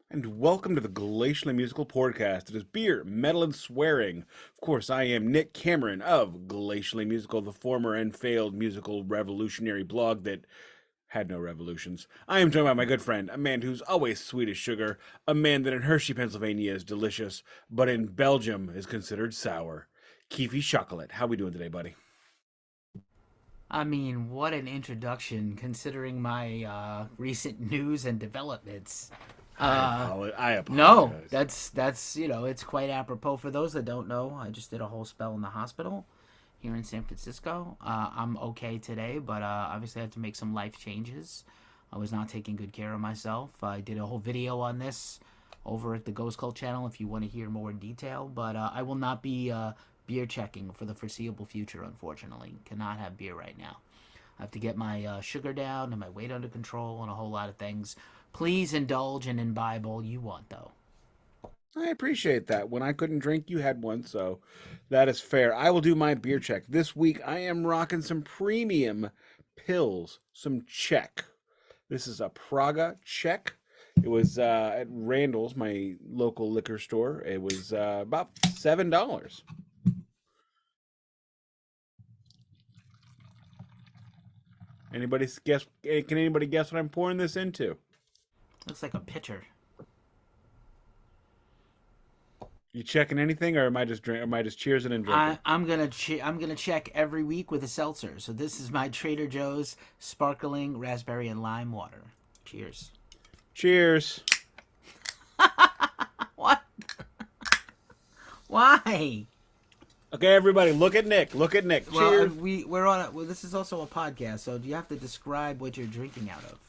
And welcome to the Glacially Musical Podcast. It is beer, metal, and swearing. Of course, I am Nick Cameron of Glacially Musical, the former and failed musical revolutionary blog that had no revolutions. I am joined by my good friend, a man who's always sweet as sugar, a man that in Hershey, Pennsylvania is delicious, but in Belgium is considered sour. Keefy Chocolate. How we doing today, buddy? I mean, what an introduction considering my recent news and developments. Uh, I no, apologize. that's it's quite apropos for those that don't know. I just did a whole spell in the hospital here in San Francisco. I'm okay today, but obviously I had to make some life changes. I was not taking good care of myself. I did a whole video on this over at the Ghost Cult channel if you want to hear more in detail. But I will not be beer checking for the foreseeable future, unfortunately. Cannot have beer right now. I have to get my sugar down and my weight under control and a whole lot of things. Please indulge and imbibe all you want, though. I appreciate that. When I couldn't drink, you had one, so that is fair. I will do my beer check. This week I am rocking some premium pills, some Czech. This is a Praga Czech. It was at Randall's, my local liquor store. It was about $7. Anybody guess? Can anybody guess what I'm pouring this into? Looks like a pitcher. You checking anything, or am I just cheersing and drinking? I'm gonna check every week with a seltzer. So this is my Trader Joe's sparkling raspberry and lime water. Cheers. Cheers. What? Why? Okay, everybody, look at Nick. Look at Nick. Well, Cheers. we're on. Well, this is also a podcast, so do you have to describe what you're drinking out of?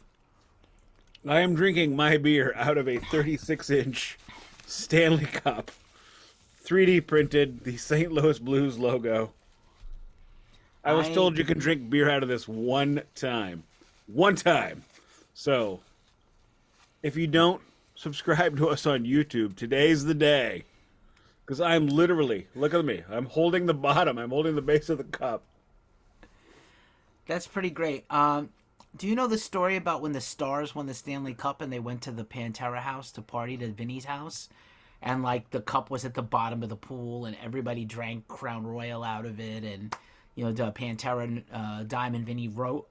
I am drinking my beer out of a 36-inch Stanley Cup, 3D printed, the St. Louis Blues logo. I was I told you can drink beer out of this one time. One time. So, if you don't subscribe to us on YouTube, today's the day. Because I'm literally, look at me, I'm holding the bottom, I'm holding the base of the cup. That's pretty great. Do you know the story about when the Stars won the Stanley Cup and they went to the Pantera house to party to Vinny's house? And like the cup was at the bottom of the pool and everybody drank Crown Royal out of it. And, the Pantera, Diamond Vinny wrote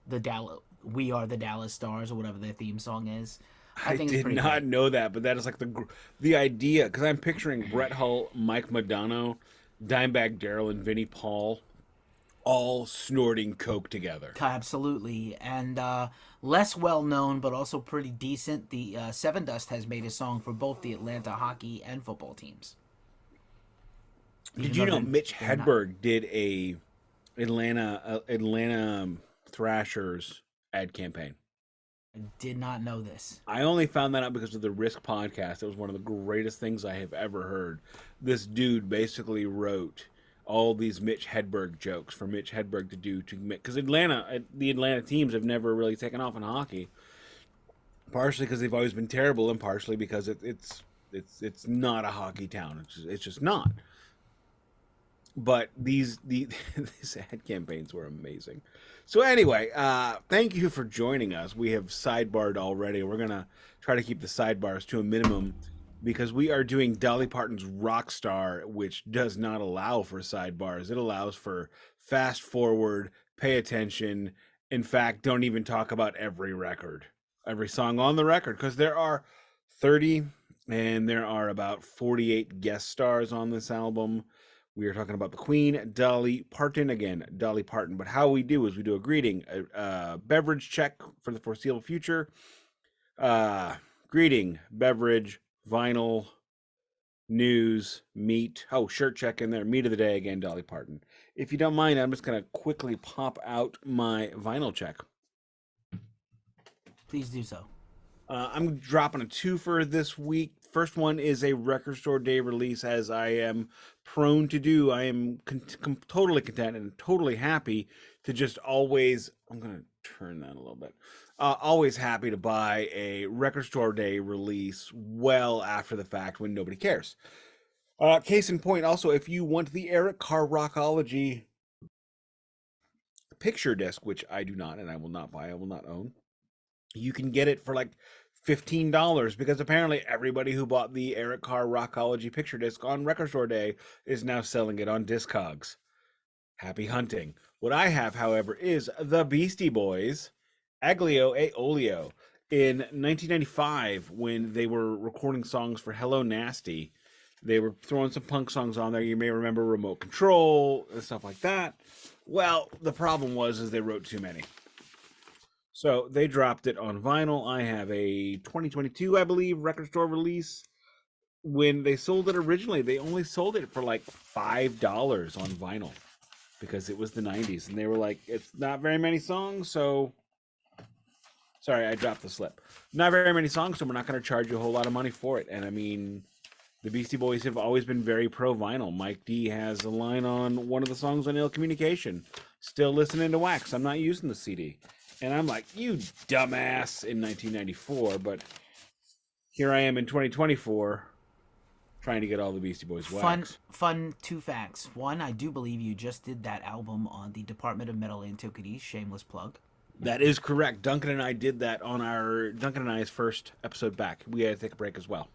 We Are the Dallas Stars or whatever their theme song is. I I think it's did pretty not great. know that, but that is like the idea because I'm picturing Brett Hull, Mike Modano, Dimebag Darrell, and Vinnie Paul all snorting coke together. Absolutely. And less well known, but also pretty decent, the Seven Dust has made a song for both the Atlanta hockey and football teams. Did Even you though know Mitch they're not. Hedberg did a Atlanta Thrashers ad campaign? I did not know this. I only found that out because of the Risk podcast. It was one of the greatest things I have ever heard. This dude basically wrote all these Mitch Hedberg jokes for Mitch Hedberg to do to because the Atlanta teams have never really taken off in hockey, partially because they've always been terrible, and partially because it's not a hockey town. It's just not. But these ad campaigns were amazing. So anyway, thank you for joining us. We have sidebarred already. We're gonna try to keep the sidebars to a minimum because we are doing Dolly Parton's Rockstar, which does not allow for sidebars. It allows for fast forward, pay attention. In fact, don't even talk about every record, every song on the record, because there are 30 and there are about 48 guest stars on this album. We are talking about the Queen, Dolly Parton. Again, Dolly Parton. But how we do is we do a greeting, a beverage check for the foreseeable future, uh, greeting, beverage, vinyl, news, meat. Oh, shirt check in there. Meat of the day again, Dolly Parton. If you don't mind, I'm just going to quickly pop out my vinyl check. Please do so. I'm dropping a twofer this week. First one is a record store day release, as I am prone to do. I am totally content and totally happy to just always. I'm gonna turn that a little bit. Always happy to buy a record store day release well after the fact when nobody cares. Case in point, also, if you want the Eric Carr Rockology picture disc, which I do not and I will not buy, I will not own, you can get it for like $15 because apparently everybody who bought the Eric Carr Rockology picture disc on Record Store Day is now selling it on Discogs. Happy hunting. What I have, however, is the Beastie Boys, Aglio e Olio. In 1995, when they were recording songs for Hello Nasty, they were throwing some punk songs on there. You may remember Remote Control and stuff like that. Well, the problem was is they wrote too many. So they dropped it on vinyl. I have a 2022, I believe, record store release. When they sold it originally, they only sold it for like $5 on vinyl because it was the 90s. And they were like, it's not very many songs, so... Sorry, I dropped the slip. Not very many songs, so we're not going to charge you a whole lot of money for it. And I mean, the Beastie Boys have always been very pro vinyl. Mike D has a line on one of the songs on Ill Communication. Still listening to Wax. I'm not using the CD. And I'm like, you dumbass in 1994. But here I am in 2024 trying to get all the Beastie Boys Wax. Fun two facts. One, I do believe you just did that album on the Department of Metal Antiquities. Shameless plug. That is correct. Duncan and I did that on Duncan and I's first episode back. We had to take a break as well.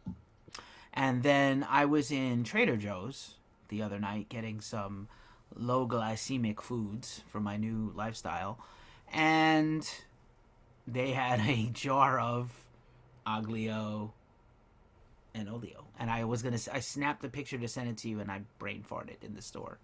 And then I was in Trader Joe's the other night getting some low glycemic foods for my new lifestyle. And they had a jar of Aglio and Olio. And I snapped the picture to send it to you, and I brain farted in the store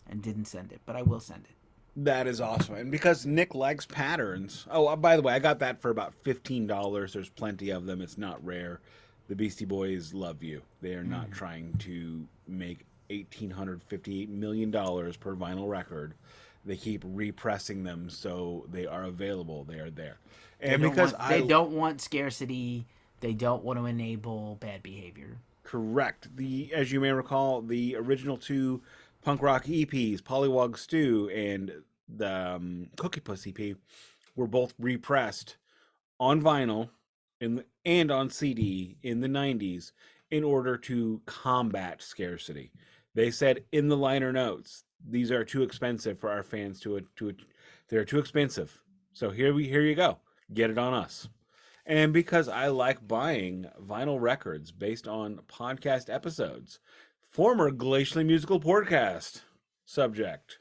and didn't send it. But I will send it. That is awesome. And because Nick likes patterns. Oh, by the way, I got that for about $15. There's plenty of them. It's not rare. The Beastie Boys love you. They are not trying to make $1,858 million per vinyl record. They keep repressing them so they are available. They are there. And they don't want scarcity. They don't want to enable bad behavior. Correct. As you may recall, the original two punk rock EPs, Pollywog Stew and the Cookie Puss EP, were both repressed on vinyl and on CD in the 90s in order to combat scarcity. They said in the liner notes, these are too expensive for our fans they're too expensive. So here you go. Get it on us. And because I like buying vinyl records based on podcast episodes, former Glacially Musical Podcast subject.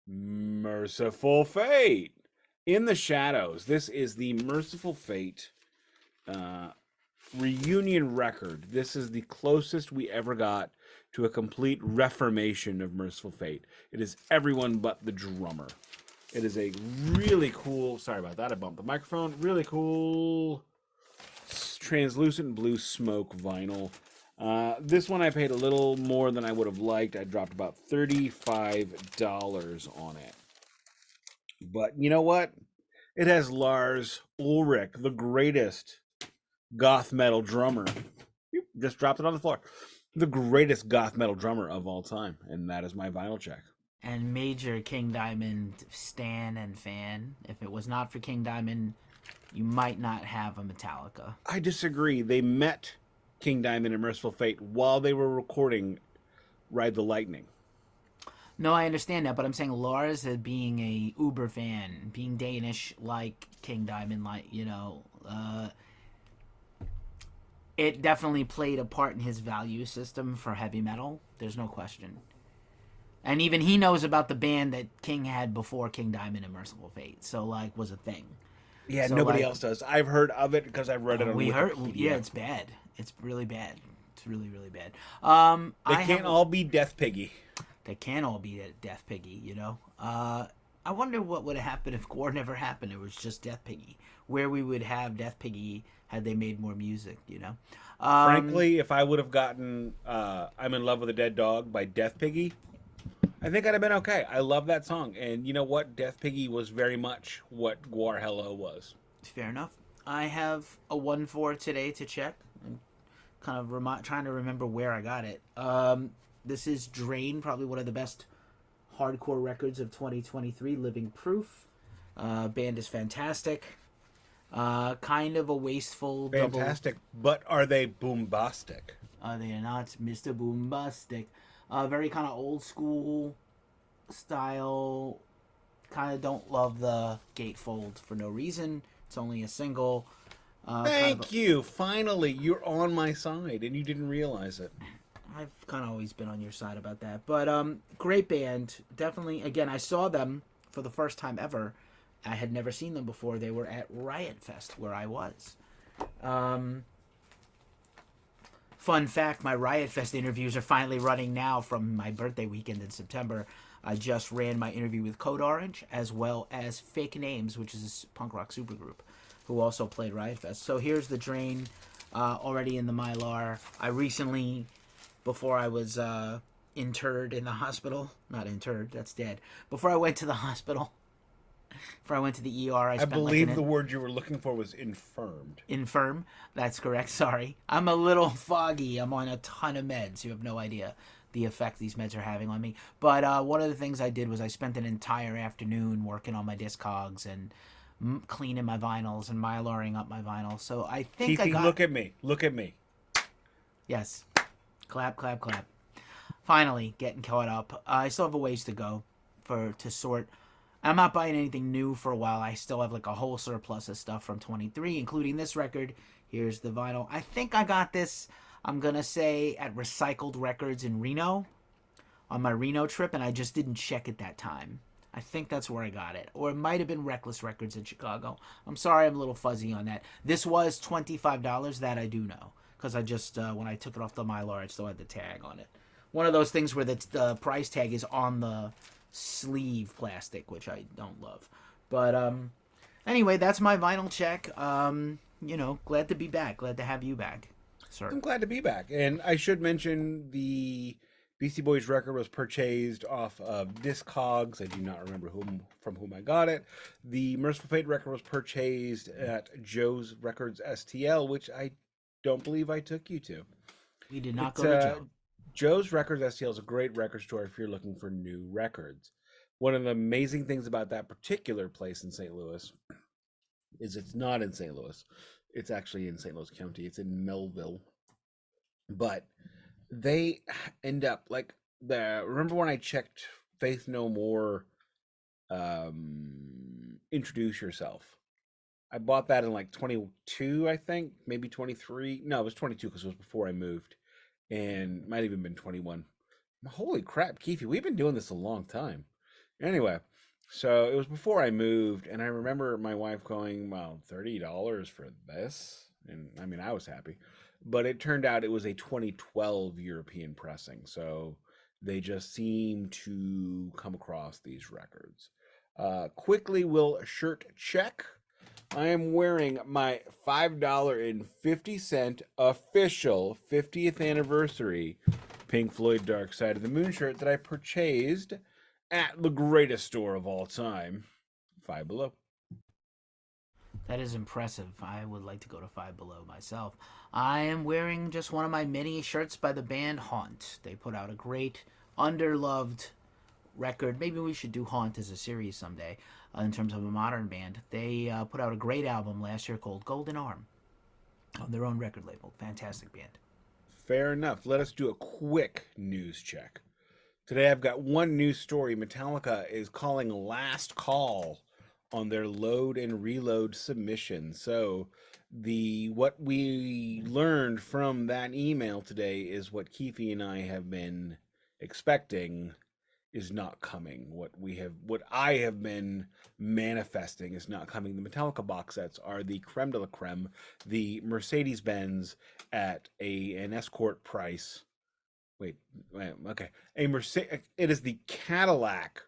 Mercyful Fate. In the Shadows. This is the Mercyful Fate reunion record. This is the closest we ever got to a complete reformation of Mercyful Fate. It is everyone but the drummer. It is a really cool... Sorry about that. I bumped the microphone. Really cool... translucent blue smoke vinyl. This one I paid a little more than I would have liked. I dropped about $35 on it. But you know what? It has Lars Ulrich, the greatest goth metal drummer. Just dropped it on the floor. The greatest goth metal drummer of all time. And that is my vinyl check. And major King Diamond stan and fan. If it was not for King Diamond, you might not have a Metallica. I disagree. They met King Diamond and Mercyful Fate while they were recording Ride the Lightning. No, I understand that, but I'm saying Lars being a uber fan, being Danish like King Diamond, it definitely played a part in his value system for heavy metal. There's no question. And even he knows about the band that King had before King Diamond and Mercyful Fate. So, was a thing. Yeah, so nobody else does. I've heard of it because I've read it on Wikipedia. Yeah, it's bad. It's really bad. It's really, really bad. They can't all be Death Piggy. They can't all be Death Piggy, I wonder what would have happened if Gore never happened. It was just Death Piggy. Where we would have Death Piggy had they made more music, Frankly, if I would have gotten I'm in Love with a Dead Dog by Death Piggy, I think I'd have been okay. I love that song. And you know what? Death Piggy was very much what Guar Hello was. Fair enough. I have a 1-4 today to check. I'm kind of trying to remember where I got it. This is Drain, probably one of the best hardcore records of 2023. Living Proof. Band is fantastic. Kind of a wasteful fantastic, but are they boombastic? They are not Mr. Boombastic. Very kind of old school style kind of don't love the gatefold for no reason. It's only a single. Kind of. Thank you. Finally, you're on my side, and you didn't realize it. I've kind of always been on your side about that. But great band. Definitely. Again, I saw them for the first time ever. I had never seen them before. They were at Riot Fest where I was. Fun fact, my Riot Fest interviews are finally running now from my birthday weekend in September. I just ran my interview with Code Orange as well as Fake Names, which is a punk rock supergroup, who also played Riot Fest. So here's the drain already in the mylar. I recently, before I was interred in the hospital, not interred, that's dead. Before I went to the hospital, before I went to the ER, I spent believe the word you were looking for was infirmed. Infirm. That's correct. Sorry. I'm a little foggy. I'm on a ton of meds. You have no idea the effect these meds are having on me. But one of the things I did was I spent an entire afternoon working on my Discogs and cleaning my vinyls and mylaring up my vinyls. So I think Keefy, I got... look at me. Look at me. Yes. Clap, clap, clap. Finally, getting caught up. I still have a ways to go to sort. I'm not buying anything new for a while. I still have like a whole surplus of stuff from 23, including this record. Here's the vinyl. I think I got this, I'm going to say, at Recycled Records in Reno on my Reno trip, and I just didn't check at that time. I think that's where I got it. Or it might have been Reckless Records in Chicago. I'm sorry, I'm a little fuzzy on that. This was $25, that I do know. Because I just, when I took it off the Mylar, I still had the tag on it. One of those things where the price tag is on the sleeve plastic, which I don't love. But anyway, that's my vinyl check. Glad to be back. Glad to have you back, sir. I'm glad to be back. And I should mention the Beastie Boys record was purchased off of Discogs. I do not remember from whom I got it. The Mercyful Fate record was purchased at Joe's Records STL, which I don't believe I took you to. We did not go to Joe. Joe's Records STL is a great record store if you're looking for new records. One of the amazing things about that particular place in St. Louis is it's not in St. Louis. It's actually in St. Louis County. It's in Melville. But they end up like remember when I checked Faith No More Introduce Yourself? I bought that in like 22, I think, maybe 23. No, it was 22 because it was before I moved. And might have even been 21. Holy crap, Keefy, we've been doing this a long time. Anyway, so it was before I moved, and I remember my wife going, well, $30 for this? And I mean, I was happy. But it turned out it was a 2012 European pressing, so they just seem to come across these records. Quickly, will shirt check. I am wearing my $5.50 official 50th anniversary Pink Floyd Dark Side of the Moon shirt that I purchased at the greatest store of all time, Five Below. That is impressive. I would like to go to Five Below myself. I am wearing just one of my mini shirts by the band Haunt. They put out a great, underloved record. Maybe we should do Haunt as a series someday in terms of a modern band. They put out a great album last year called Golden Arm on their own record label. Fantastic band. Fair enough. Let us do a quick news check. Today I've got one news story. Metallica is calling last call on their load and reload submission. So what we learned from that email today is what Keefy and I have been expecting is not coming. What I have been manifesting is not coming. The Metallica box sets are the creme de la creme, the Mercedes-Benz at an escort price. Wait, okay. It is the Cadillac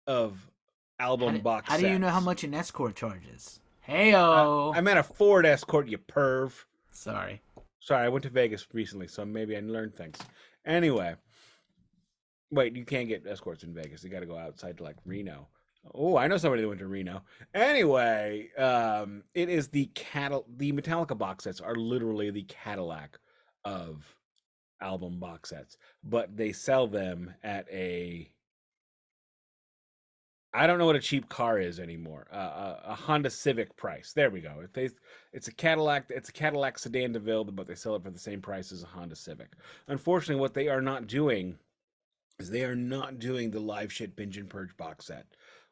of album box sets. How do you know how much an escort charges? Hey-o! I'm at a Ford Escort, you perv. Sorry, I went to Vegas recently, so maybe I learned things. Anyway. Wait, you can't get escorts in Vegas. You got to go outside to like Reno. Oh, I know somebody that went to Reno. Anyway, it is the Metallica box sets are literally the Cadillac of album box sets, but they sell them at I don't know what a cheap car is anymore. A Honda Civic price. There we go. It's a Cadillac. It's a Cadillac sedan DeVille, but they sell it for the same price as a Honda Civic. Unfortunately, what they are not doing is they are not doing the Live Shit Binge and Purge box set,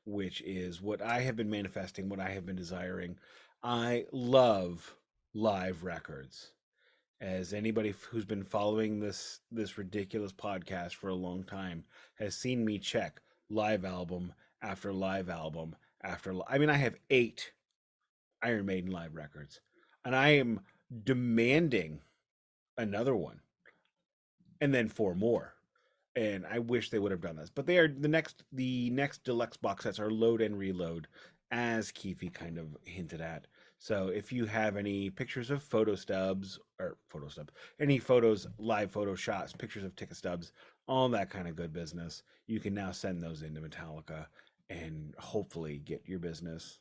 which is what I have been manifesting, what I have been desiring. I love live records. As anybody who's been following this ridiculous podcast for a long time has seen me check live album after live album I mean, I have 8 Iron Maiden live records, and I am demanding another one, and then 4 more. And I wish they would have done this, but they are the next deluxe box sets are load and reload, as Keefy kind of hinted at. So if you have any pictures of photo stubs, any photos, live photo shots, pictures of ticket stubs, all that kind of good business, you can now send those into Metallica and hopefully get your business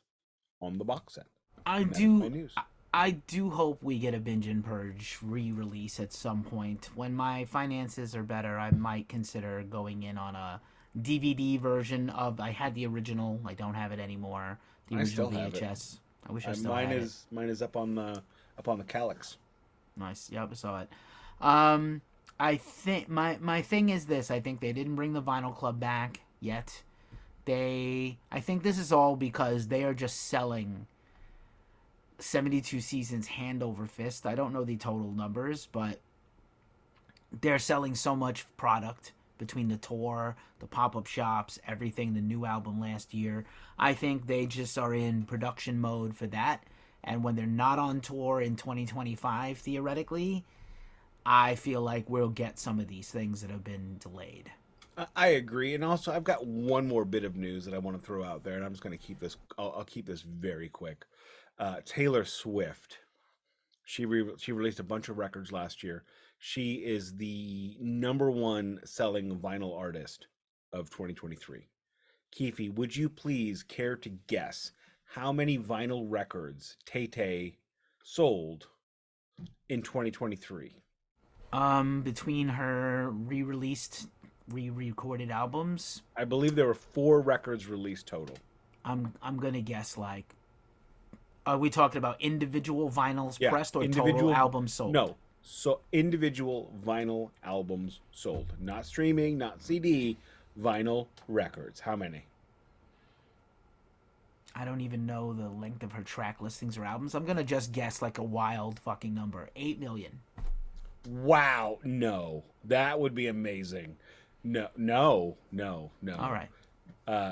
on the box set. I And that is my do. news. I do hope we get a Binge and Purge re-release at some point. When my finances are better, I might consider going in on a DVD version of. I had the original. I don't have it anymore. The I original still have it. VHS. I wish I still Mine had it. is up on the Calyx. Nice. Yep, I saw it. I think my thing is this. I think they didn't bring the Vinyl Club back yet. I think this is all because they are just selling 72 seasons hand over fist. I don't know the total numbers, but they're selling so much product between the tour, the pop-up shops, everything, the new album last year. I think they just are in production mode for that. And when they're not on tour in 2025, theoretically, I feel like we'll get some of these things that have been delayed. I agree, and also I've got one more bit of news that I want to throw out there, and I'm just going to keep this. I'll keep this very quick. Taylor Swift. She released a bunch of records last year. She is the number one selling vinyl artist of 2023. Keefe, would you please care to guess how many vinyl records Tay Tay sold in 2023? Between her re-recorded albums, I believe there were 4 records released total. I'm gonna guess like. Are we talking about individual vinyls Yeah, pressed or individual total albums sold? No, so individual vinyl albums sold, not streaming, not CD, vinyl records. How many? I don't even know the length of her track listings or albums. I'm gonna just guess like a wild fucking number. 8 million. Wow, no, that would be amazing. No, no, no, no. All right.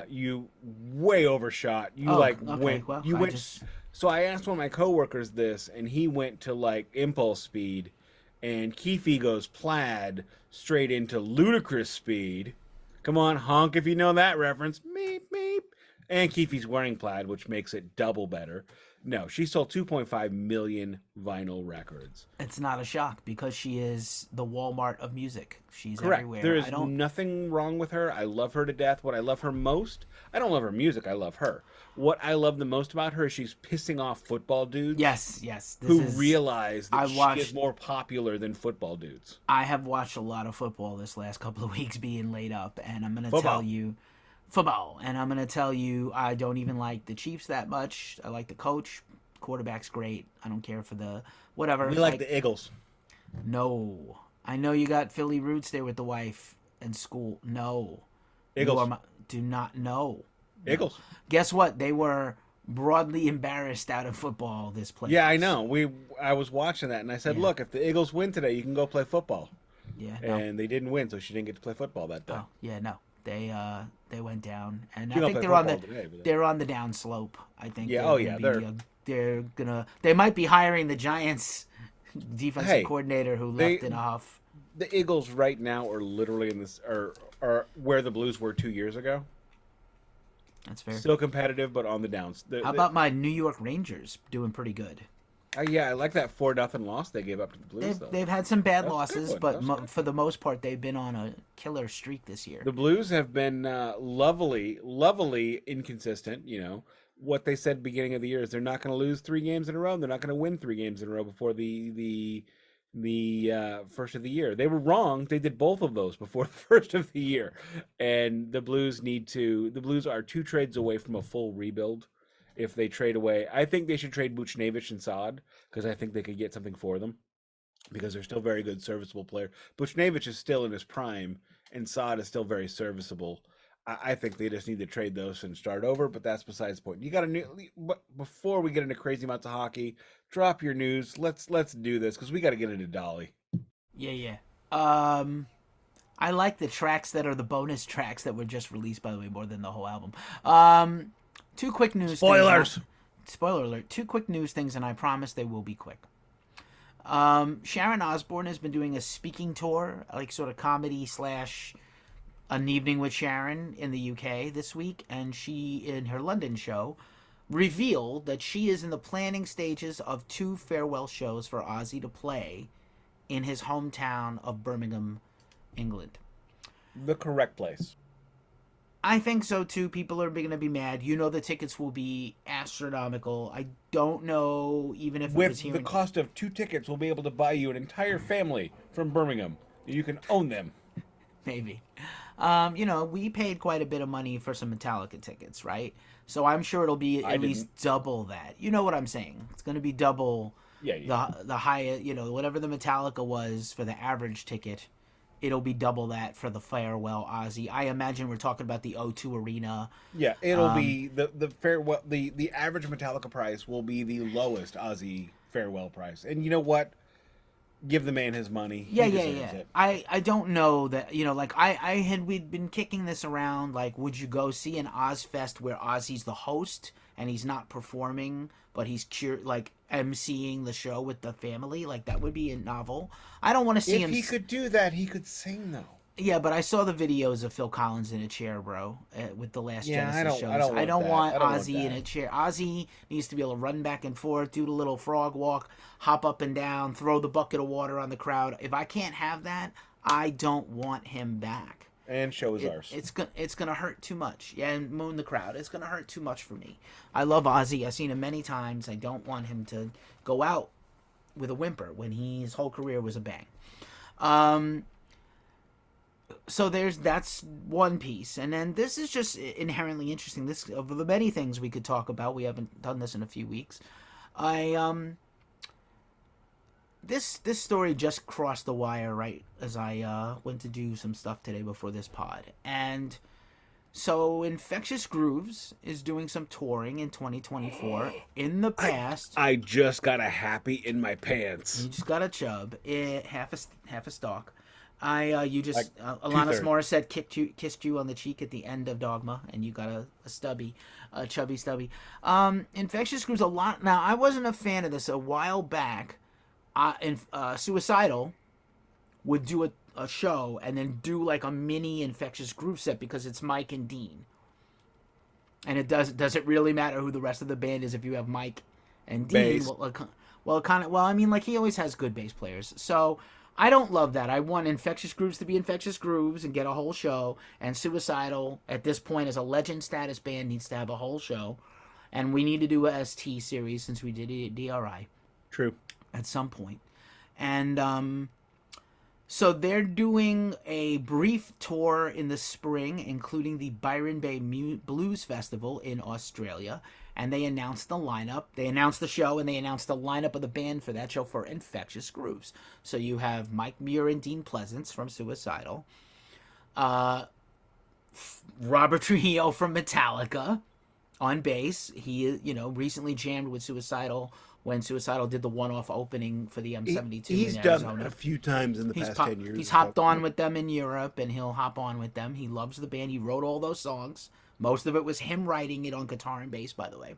You way overshot. You Oh, like okay. went. Well, You I went. just So I asked one of my coworkers this, and he went to like impulse speed, and Keefe goes plaid straight into ludicrous speed. Come on, honk if you know that reference. Meep meep. And Keefe's wearing plaid, which makes it double better. No, she sold 2.5 million vinyl records. it's not a shock because she is the Walmart of music. She's Correct. everywhere. There I is don't. nothing wrong with her. I love her to death. What I love her most, I don't love her music. I love her. What I love the most about her is she's pissing off football dudes. Yes, yes. Who realize that I she is more popular than football dudes. I have watched a lot of football this last couple of weeks being laid up, and I'm gonna Football. tell you, football, and I'm gonna tell you, I don't even like the Chiefs that much. I like the coach. Quarterback's great. I don't care for the whatever. We like the Eagles. No, I know you got Philly roots there with the wife and school. No, Eagles. do not know. Eagles. Guess what? They were broadly embarrassed out of football this play. Yeah, I know. I was watching that, and I said, Yeah. "Look, if the Eagles win today, you can go play football." Yeah, no. And they didn't win, so she didn't get to play football that day. Oh, yeah, no. They went down, and She I don't think play they're on the football today, but- they're on the down slope. I think. Yeah, they're oh, gonna yeah, be, they're gonna. They might be hiring the Giants defensive Hey, coordinator who left in a huff. The Eagles right now are literally in this are where the Blues were 2 years ago. That's fair. Still competitive, but on the downs. How about my New York Rangers doing pretty good? Yeah, I like that 4-0 loss they gave up to the Blues. They've had some bad That was a good losses, one. but That was a good for the most part, they've been on a killer streak this year. The Blues have been lovely inconsistent. You know what they said beginning of the year is they're not going to lose 3 games in a row. They're not going to win 3 games in a row before the first of the year. They were wrong. They did both of those before the first of the year, and the Blues The Blues are 2 trades away from a full rebuild. If they trade away, I think they should trade Buchnevich and Saad because I think they could get something for them because they're still very good, serviceable player. Buchnevich is still in his prime, and Saad is still very serviceable. I think they just need to trade those and start over, but that's besides the point. You got a new. But before we get into crazy amounts of hockey, drop your news. Let's do this because we got to get into Dolly. Yeah, yeah. Um, I like the tracks that are the bonus tracks that were just released, by the way, more than the whole album. Two quick news Spoilers. things. Spoiler alert. Two quick news things, and I promise they will be quick. Sharon Osbourne has been doing a speaking tour, like sort of comedy slash an evening with Sharon in the UK this week, and she, in her London show, revealed that she is in the planning stages of two farewell shows for Ozzy to play in his hometown of Birmingham, England. The correct place. I think so too. People are going to be mad. You know the tickets will be astronomical. I don't know even if it was With here the cost of 2 tickets, we'll be able to buy you an entire family from Birmingham. You can own them. maybe. We paid quite a bit of money for some Metallica tickets, right? So I'm sure it'll be at least double that. You know what I'm saying? It's going to be double the high, whatever the Metallica was for the average ticket. It'll be double that for the farewell Ozzy. I imagine we're talking about the O2 Arena. Yeah, it'll be the farewell. The average Metallica price will be the lowest Ozzy farewell price. And you know what? Give the man his money. Yeah. It. I don't know that, we'd been kicking this around, like, would you go see an Ozfest where Ozzy's the host and he's not performing, but he's emceeing the show with the family? Like, that would be a novel. I don't want to see him. If he could do that, he could sing, though. Yeah, but I saw the videos of Phil Collins in a chair, bro, with the last Genesis shows. I don't want Ozzy in a chair. Ozzy needs to be able to run back and forth, do the little frog walk, hop up and down, throw the bucket of water on the crowd. If I can't have that, I don't want him back. And show his arse. It's gonna hurt too much. Yeah, and moon the crowd. It's gonna hurt too much for me. I love Ozzy. I've seen him many times. I don't want him to go out with a whimper when his whole career was a bang. So that's one piece, and then this is just inherently interesting. This, of the many things we could talk about, we haven't done this in a few weeks. This story just crossed the wire right as I went to do some stuff today before this pod, and so Infectious Grooves is doing some touring in 2024. In the past, I just got a happy in my pants. You just got a chub, half a stalk. Alanis Morissette kissed you on the cheek at the end of Dogma, and you got a chubby stubby. Infectious Grooves a lot. Now, I wasn't a fan of this a while back. Suicidal would do a show and then do like a mini Infectious Groove set because it's Mike and Dean. And does it really matter who the rest of the band is if you have Mike and Dean? Bass. He always has good bass players. So I don't love that. I want Infectious Grooves to be Infectious Grooves and get a whole show. And Suicidal, at this point, as a legend status band, needs to have a whole show. And we need to do a ST series since we did it at D.R.I. True. At some point. And so they're doing a brief tour in the spring, including the Byron Bay Blues Festival in Australia. And they announced the lineup. They announced the show, and they announced the lineup of the band for that show for Infectious Grooves. So you have Mike Muir and Dean Pleasance from Suicidal. Robert Trujillo from Metallica on bass. He, recently jammed with Suicidal when Suicidal did the one-off opening for the M72 He's in done Arizona. A few times in the past 10 years. He's hopped on with them in Europe, and he'll hop on with them. He loves the band. He wrote all those songs. Most of it was him writing it on guitar and bass, by the way.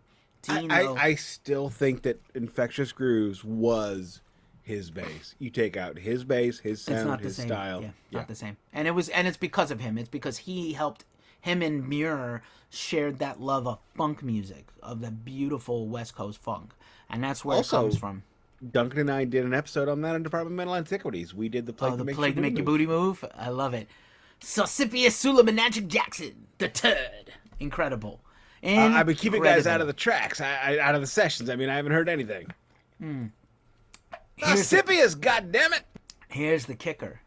I still think that Infectious Grooves was his bass. You take out his bass, his sound, his style. Yeah, not the same. And it's because of him. It's because he helped. Him and Muir shared that love of funk music, of the beautiful West Coast funk, and that's where it comes from. Duncan and I did an episode on that in Departmental Antiquities. We did the Plague to Make Your Booty Move. I love it. Salsipius Suleiman Jackson, the Turd. Incredible. I've been keeping guys out of the tracks, out of the sessions. I haven't heard anything. Salsipius, goddammit! Here's the kicker.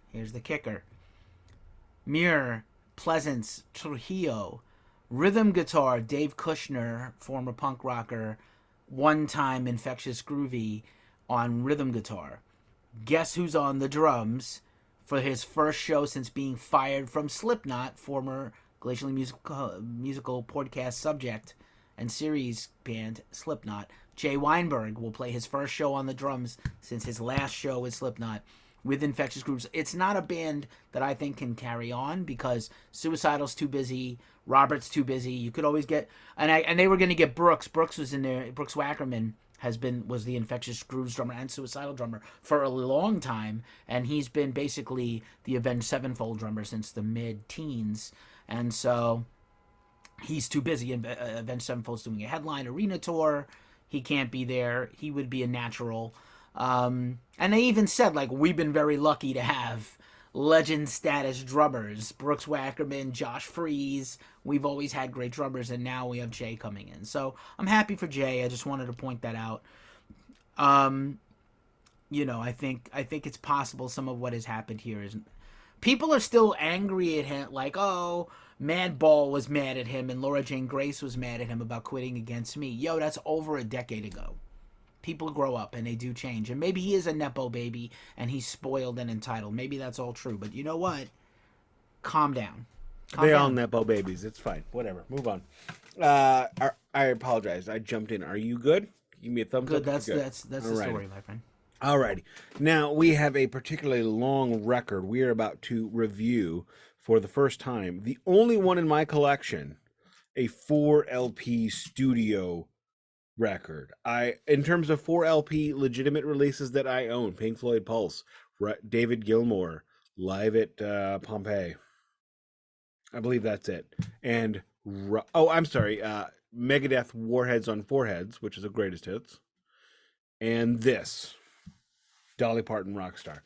Muir, Pleasance, Trujillo, rhythm guitar, Dave Kushner, former punk rocker, one-time Infectious Groovy on rhythm guitar. Guess who's on the drums for his first show since being fired from Slipknot, former Glacially musical podcast subject and series band Slipknot. Jay Weinberg will play his first show on the drums since his last show with Slipknot with Infectious Grooves. It's not a band that I think can carry on because Suicidal's too busy, Robert's too busy. You could always get and they were going to get Brooks. Brooks was in there. Brooks Wackerman was the Infectious Grooves drummer and Suicidal drummer for a long time, and he's been basically the Avenged Sevenfold drummer since the mid-teens, and so he's too busy. Avenged Sevenfold's doing a headline arena tour. He can't be there. He would be a natural. And they even said, like, we've been very lucky to have legend status drummers. Brooks Wackerman, Josh Freese. We've always had great drummers, and now we have Jay coming in. So I'm happy for Jay. I just wanted to point that out. I think it's possible some of what has happened here is people are still angry at him, like, oh, Madball was mad at him and Laura Jane Grace was mad at him about quitting Against Me. Yo, that's over a decade ago. People grow up and they do change. And maybe he is a Nepo baby and he's spoiled and entitled. Maybe that's all true. But you know what? Calm down. They all Nepo babies. It's fine. Whatever. Move on. I apologize. I jumped in. Are you good? Give me a thumbs Good. up. That's the story, my friend. Alrighty. Now we have a particularly long record we are about to review for the first time. The only one in my collection, a 4 LP studio record. In terms of 4 LP legitimate releases that I own, Pink Floyd Pulse, David Gilmour, Live at Pompeii. I believe that's it. And I'm sorry, Megadeth Warheads on Foreheads, which is the greatest hits. And this, Dolly Parton Rockstar.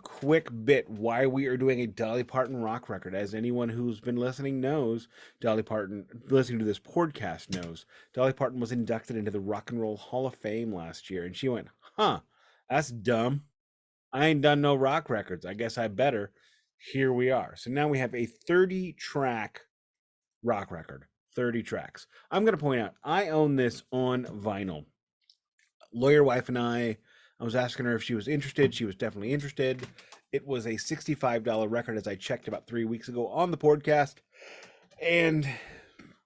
Quick bit why we are doing a Dolly Parton rock record. As anyone who's been listening knows, listening to this podcast knows, Dolly Parton was inducted into the Rock and Roll Hall of Fame last year. And she went, that's dumb. I ain't done no rock records. I guess I better. Here we are. So now we have a 30-track rock record. 30 tracks. I'm going to point out, I own this on vinyl. Lawyer wife and I was asking her if she was interested. She was definitely interested. It was a $65 record, as I checked about 3 weeks ago on the podcast. And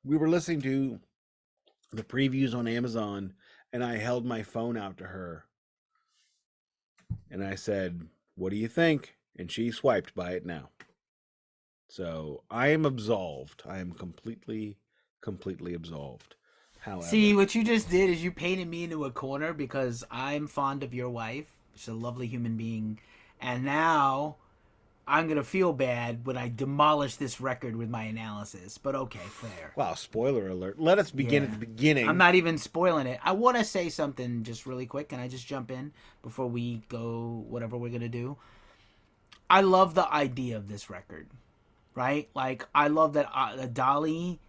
we were listening to the previews on Amazon, and I held my phone out to her. And I said, what do you think? And she swiped by it now. So I am absolved. I am completely absolved. However, see, what you just did is you painted me into a corner because I'm fond of your wife. She's a lovely human being. And now I'm going to feel bad when I demolish this record with my analysis. But okay, fair. Wow, spoiler alert. Let us begin at the beginning. I'm not even spoiling it. I want to say something just really quick. Can I just jump in before we go whatever we're going to do? I love the idea of this record, right? Like, I love that Dolly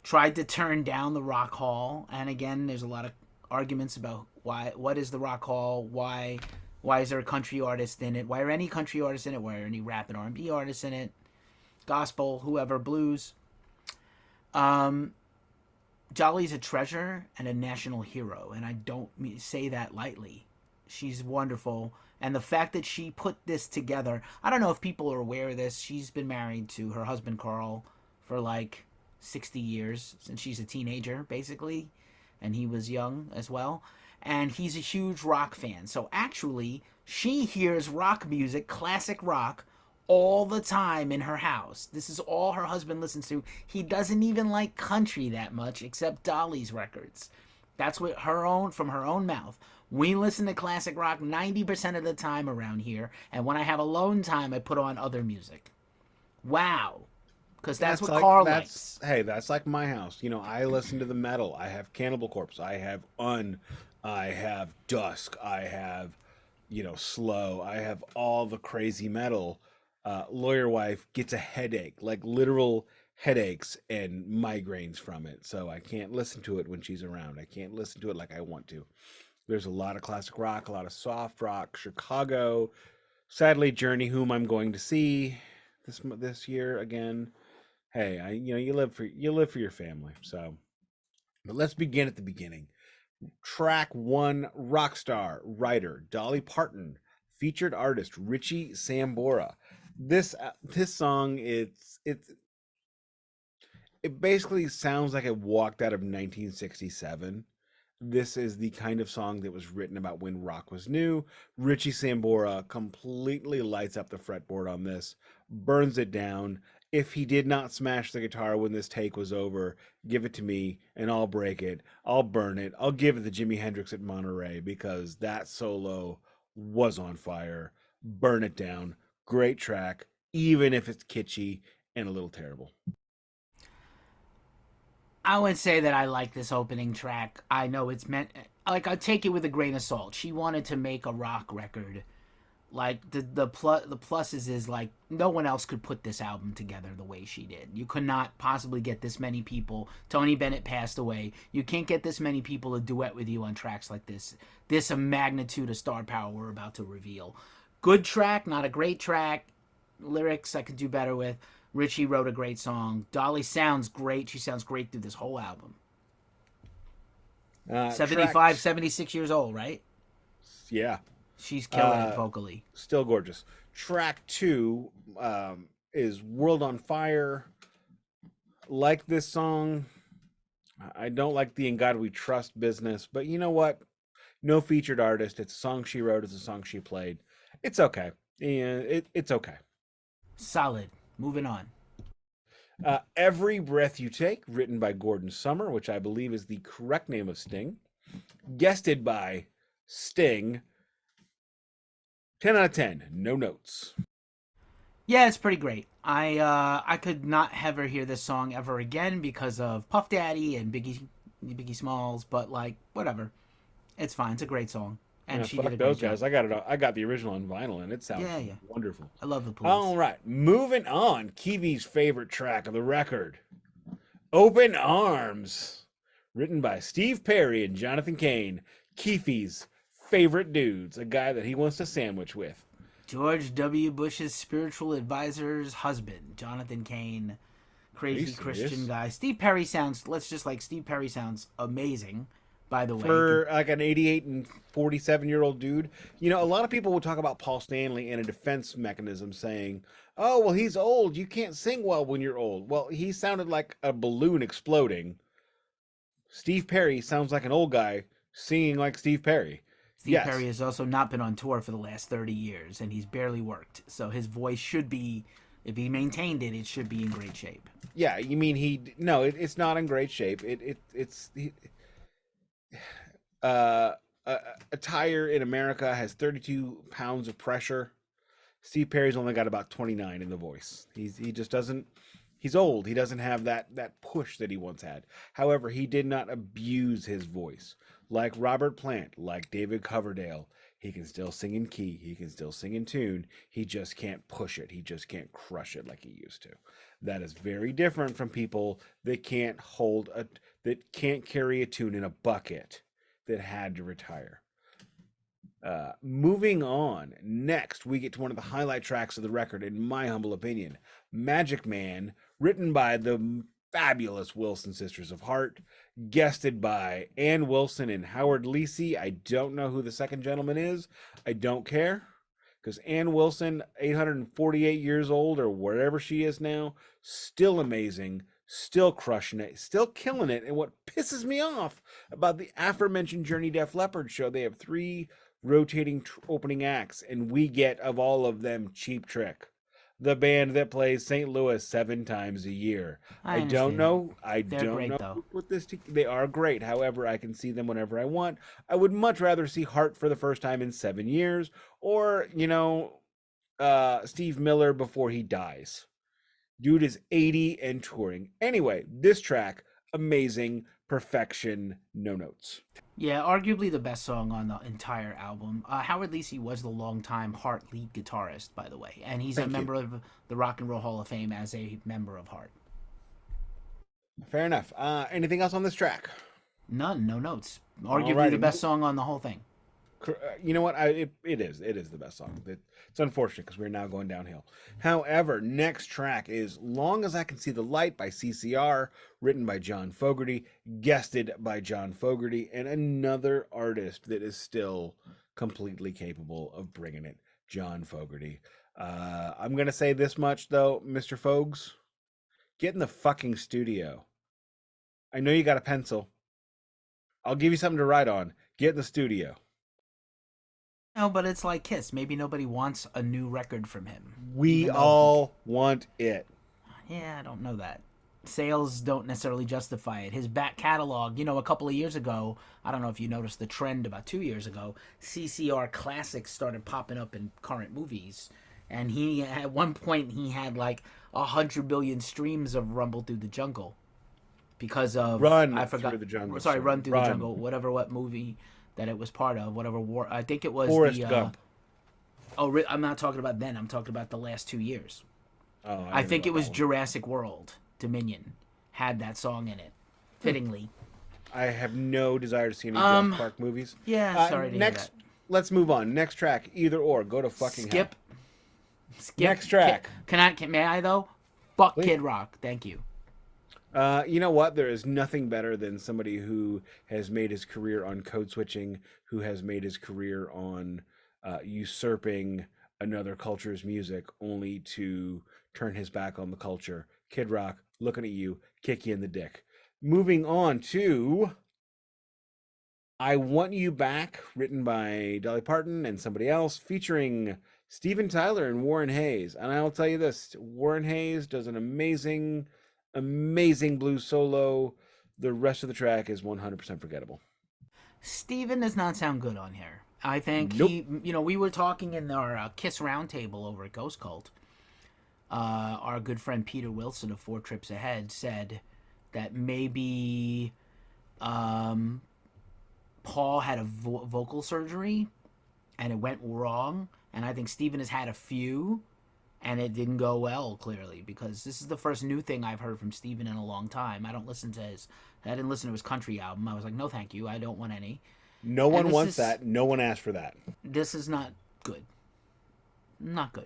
tried to turn down the Rock Hall, and again, there's a lot of arguments about what is the Rock Hall, why is there a country artist in it, why are any country artists in it, why are any rap and R&B artists in it, gospel, whoever, blues. Dolly's a treasure and a national hero, and I don't say that lightly. She's wonderful, and the fact that she put this together, I don't know if people are aware of this, she's been married to her husband Carl for like 60 years since she's a teenager, basically, and he was young as well, and he's a huge rock fan. So actually, she hears rock music, classic rock, all the time in her house. This is all her husband listens to. He doesn't even like country that much, except Dolly's records. That's what from her own mouth. We listen to classic rock 90% of the time around here, and when I have alone time, I put on other music. Wow. Because that's what Carl likes. Hey, that's like my house. I listen to the metal. I have Cannibal Corpse. I have I have Dusk. I have, Slow. I have all the crazy metal. Lawyer wife gets a headache, like literal headaches and migraines from it. So I can't listen to it when she's around. I can't listen to it like I want to. There's a lot of classic rock, a lot of soft rock. Chicago. Sadly, Journey, whom I'm going to see this year again. Hey, you live for your family. So, but let's begin at the beginning. Track 1, Rockstar, writer Dolly Parton, featured artist Richie Sambora. This song, it's It basically sounds like it walked out of 1967. This is the kind of song that was written about when rock was new. Richie Sambora completely lights up the fretboard on this, burns it down. If he did not smash the guitar when this take was over, give it to me and I'll break it. I'll burn it. I'll give it to Jimi Hendrix at Monterey because that solo was on fire. Burn it down. Great track, even if it's kitschy and a little terrible. I would say that I like this opening track. I know it's meant like I take it with a grain of salt. She wanted to make a rock record. Like the pluses is like no one else could put this album together the way she did. You could not possibly get this many people. Tony Bennett passed away. You can't get this many people to duet with you on tracks like this. This a magnitude of star power we're about to reveal. Good track, not a great track. Lyrics I could do better with. Richie wrote a great song. Dolly sounds great. She sounds great through this whole album. Track, 75, 76 years old, right? yeah, She's killing it vocally. still gorgeous. Track two is World on Fire. Like this song. I don't like the In God We Trust business, but you know what? No featured artist. It's a song she wrote. It's a song she played. It's okay. Yeah, it's okay. Solid. Moving on. Every Breath You Take, written by Gordon Summer, which I believe is the correct name of Sting. Guested by Sting. 10 out of 10. No notes. Yeah, it's pretty great. I could not ever hear this song ever again because of Puff Daddy and Biggie Smalls, but like whatever, it's fine. It's a great song, and Yeah, she did fuck a those great job. guys. I got it. I got the original on vinyl, and it sounds Yeah, yeah. wonderful. I love the All Police. right, moving on. Keevy's favorite track of the record, "Open Arms," written by Steve Perry and Jonathan Cain. Keefy's favorite dudes, a guy that he wants to sandwich with. George W. Bush's spiritual advisor's husband, Jonathan Cain, Are you crazy Christian serious? guy. Steve Perry sounds. Let's just like Steve Perry sounds amazing. By the way, you could For like an 88 and 47-year-old dude, you know, a lot of people will talk about Paul Stanley in a defense mechanism saying, "Oh, well, he's old. You can't sing well when you're old." Well, he sounded like a balloon exploding. Steve Perry sounds like an old guy singing like Steve Perry. Steve Yes. Perry has also not been on tour for the last 30 years, and he's barely worked. So his voice should be, if he maintained it, it should be in great shape. Yeah, you mean no, it's not in great shape. Uh, a tire in America has 32 pounds of pressure. Steve Perry's only got about 29 in the voice. He just doesn't. He's old. He doesn't have that push that he once had. However, he did not abuse his voice like Robert Plant, like David Coverdale. He can still sing in key. He can still sing in tune. He just can't push it. He just can't crush it like he used to. That is very different from people that can't carry a tune in a bucket that had to retire. Moving on, next we get to one of the highlight tracks of the record, in my humble opinion, Magic Man, written by the fabulous Wilson Sisters of Heart, guested by Ann Wilson and Howard Leesey. I don't know who the second gentleman is. I don't care, because Ann Wilson, 848 years old or wherever she is now, still amazing, still crushing it, still killing it. And what pisses me off about the aforementioned Journey Def Leppard show, they have three rotating opening acts, and we get of all of them Cheap Trick, the band that plays St. Louis 7 times a year. I understand. I They're don't know great though. what this. They are great. However, I can see them whenever I want. I would much rather see Hart for the first time in 7 years, or Steve Miller before he dies. Dude is 80 and touring. Anyway, this track, amazing, perfection, no notes. Yeah, arguably the best song on the entire album. Howard Leesey was the longtime Heart lead guitarist, by the way, and he's a Thank you. member of the Rock and Roll Hall of Fame as a member of Heart. Fair enough. Anything else on this track? None, no notes. Arguably the Alrighty, best song on the whole thing. You know what? It is the best song. It's unfortunate because we're now going downhill. However, next track is "Long as I Can See the Light" by CCR, written by John Fogerty, guested by John Fogerty, and another artist that is still completely capable of bringing it, John Fogerty. I'm gonna say this much though, Mr. Fogs, Get in the fucking studio. I know you got a pencil. I'll give you something to write on. Get in the studio. No, but it's like Kiss. Maybe nobody wants a new record from him. We even though all want it. Yeah, I don't know that. Sales don't necessarily justify it. His back catalog, a couple of years ago, I don't know if you noticed the trend about 2 years ago, CCR classics started popping up in current movies. And at one point, he had like 100 billion streams of Rumble Through the Jungle. Because of, Run I forgot, through the jungle. sorry, Sir. Run Through Run. the Jungle, what movie that it was part of, whatever war, I think it was Forrest Gump. I'm not talking about then, I'm talking about the last 2 years. Oh, I think it was Jurassic World. Dominion had that song in it, fittingly. I have no desire to see any Jurassic Park movies. Yeah, sorry to next, hear that. Let's move on. Next track, either or. Go to fucking Skip. hell. Skip. Next track. May I though? Fuck Please. Kid Rock. Thank you. You know what? There is nothing better than somebody who has made his career on code switching, who has made his career on usurping another culture's music, only to turn his back on the culture. Kid Rock, looking at you, kick you in the dick. Moving on to I Want You Back, written by Dolly Parton and somebody else, featuring Steven Tyler and Warren Hayes. And I'll tell you this, Warren Hayes does an amazing blues solo. The rest of the track is 100% forgettable. Steven does not sound good on here. I think Nope. we were talking in our Kiss roundtable over at Ghost Cult. Our good friend Peter Wilson of 4 Trips Ahead said that maybe Paul had a vocal surgery and it went wrong. And I think Steven has had a few and it didn't go well, clearly, because this is the first new thing I've heard from Steven in a long time. I didn't listen to his country album. I was like, no, thank you. I don't want any. No one wants that. No one asked for that. This is not good. Not good.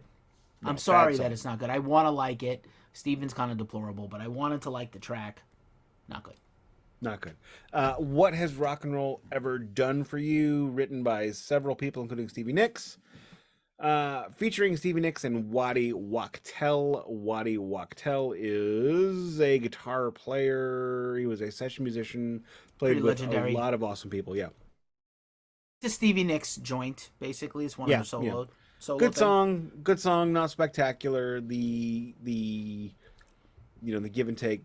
No, I'm sorry that it's not good. I want to like it. Steven's kind of deplorable, but I wanted to like the track. Not good. Not good. What has rock and roll ever done for you? Written by several people, including Stevie Nicks. Featuring Stevie Nicks and Waddy Wachtel. Waddy Wachtel is a guitar player. He was a session musician. Played Pretty with legendary. A lot of awesome people. Yeah. The Stevie Nicks joint, basically, is one of the solo. Good song, not spectacular. The give and take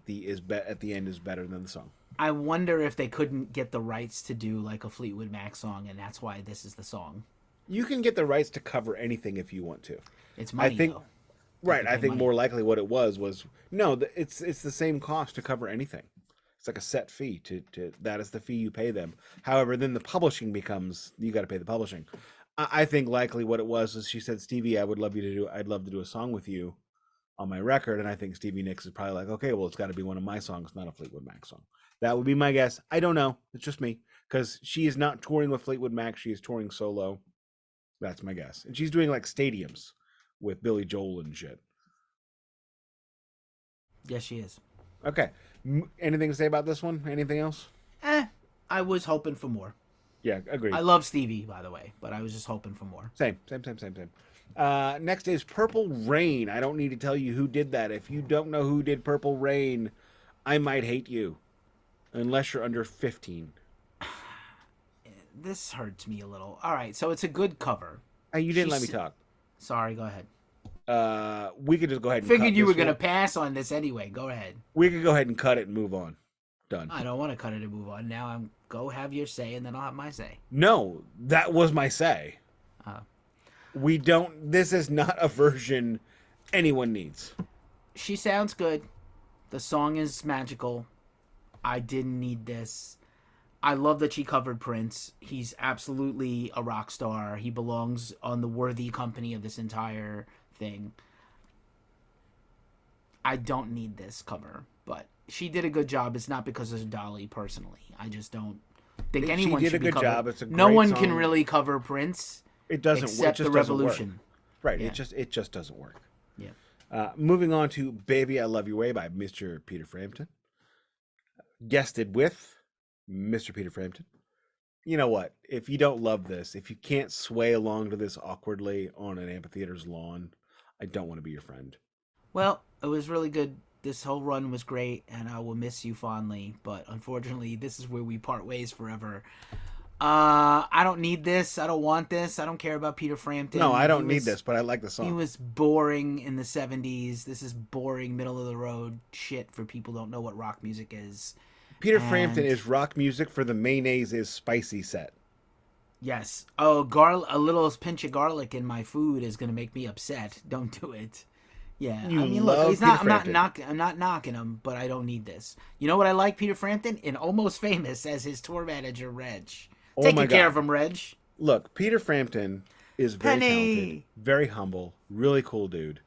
at the end is better than the song. I wonder if they couldn't get the rights to do like a Fleetwood Mac song, and that's why this is the song. You can get the rights to cover anything if you want to. It's money, though. Right. I think more likely what it was no. It's the same cost to cover anything. It's like a set fee to that is the fee you pay them. However, then the publishing becomes you got to pay the publishing. I think likely what it was is she said, Stevie, I'd love to do a song with you on my record. And I think Stevie Nicks is probably like, okay, well, it's got to be one of my songs, not a Fleetwood Mac song. That would be my guess. I don't know. It's just me because she is not touring with Fleetwood Mac. She is touring solo. That's my guess. And she's doing like stadiums with Billy Joel and shit. Yes, she is. Okay. Anything to say about this one? Anything else? I was hoping for more. Yeah, agreed. I love Stevie, by the way, but I was just hoping for more. Same. Next is Purple Rain. I don't need to tell you who did that. If you don't know who did Purple Rain, I might hate you. Unless you're under 15. This hurts me a little. All right, so it's a good cover. You didn't let me talk. Sorry, go ahead. We could just go ahead and figured you were going to pass on this anyway. Go ahead. We could go ahead and cut it and move on. Done. I don't want to cut it and move on. Now go have your say, and then I'll have my say. No, that was my say. This is not a version anyone needs. She sounds good. The song is magical. I didn't need this. I love that she covered Prince. He's absolutely a rock star. He belongs on the worthy company of this entire thing. I don't need this cover, but she did a good job. It's not because of Dolly personally. I just don't think anyone she did should a good be job. It's a great no one song. can really cover Prince. It doesn't except work. the Revolution. Right. Yeah. It just doesn't work. Yeah. Moving on to Baby I Love Your Way by Mr. Peter Frampton. Guested with Mr. Peter Frampton. You know what? If you don't love this, if you can't sway along to this awkwardly on an amphitheater's lawn, I don't want to be your friend. Well, it was really good This whole run was great, and I will miss you fondly. But unfortunately, this is where we part ways forever. I don't need this. I don't want this. I don't care about Peter Frampton. No, I don't need this, but I like the He song. was boring in the 70s. This is boring, middle of the road shit for people who don't know what rock music is. Peter And Frampton is rock music for the mayonnaise is spicy set. yes. Oh, a little pinch of garlic in my food is going to make me upset. Don't do it. Yeah, You I mean, look, love he's not. Peter Frampton. I'm not knocking him, but I don't need this. You know what I like Peter Frampton in Almost Famous as his tour manager, Reg. Oh Taking my care God. of him, Reg. Look, Peter Frampton is very Penny. talented, very humble, really cool dude.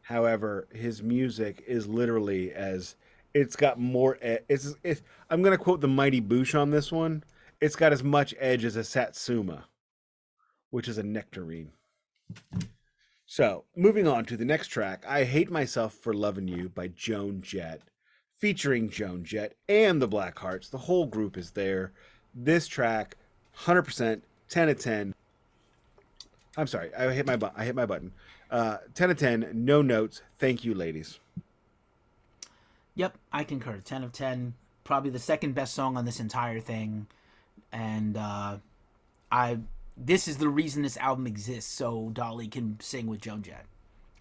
However, his music is literally as it's got more. It's. I'm gonna quote the Mighty Boosh on this one. It's got as much edge as a Satsuma, which is a nectarine. So, moving on to the next track, I Hate Myself for Loving You by Joan Jett, featuring Joan Jett and the Blackhearts. The whole group is there. This track, 100%, 10 of 10. I'm sorry, I hit my button. 10 of 10, no notes. Thank you, ladies. Yep, I concur. 10 of 10. Probably the second best song on this entire thing. And I this is the reason this album exists, so Dolly can sing with Joan Jett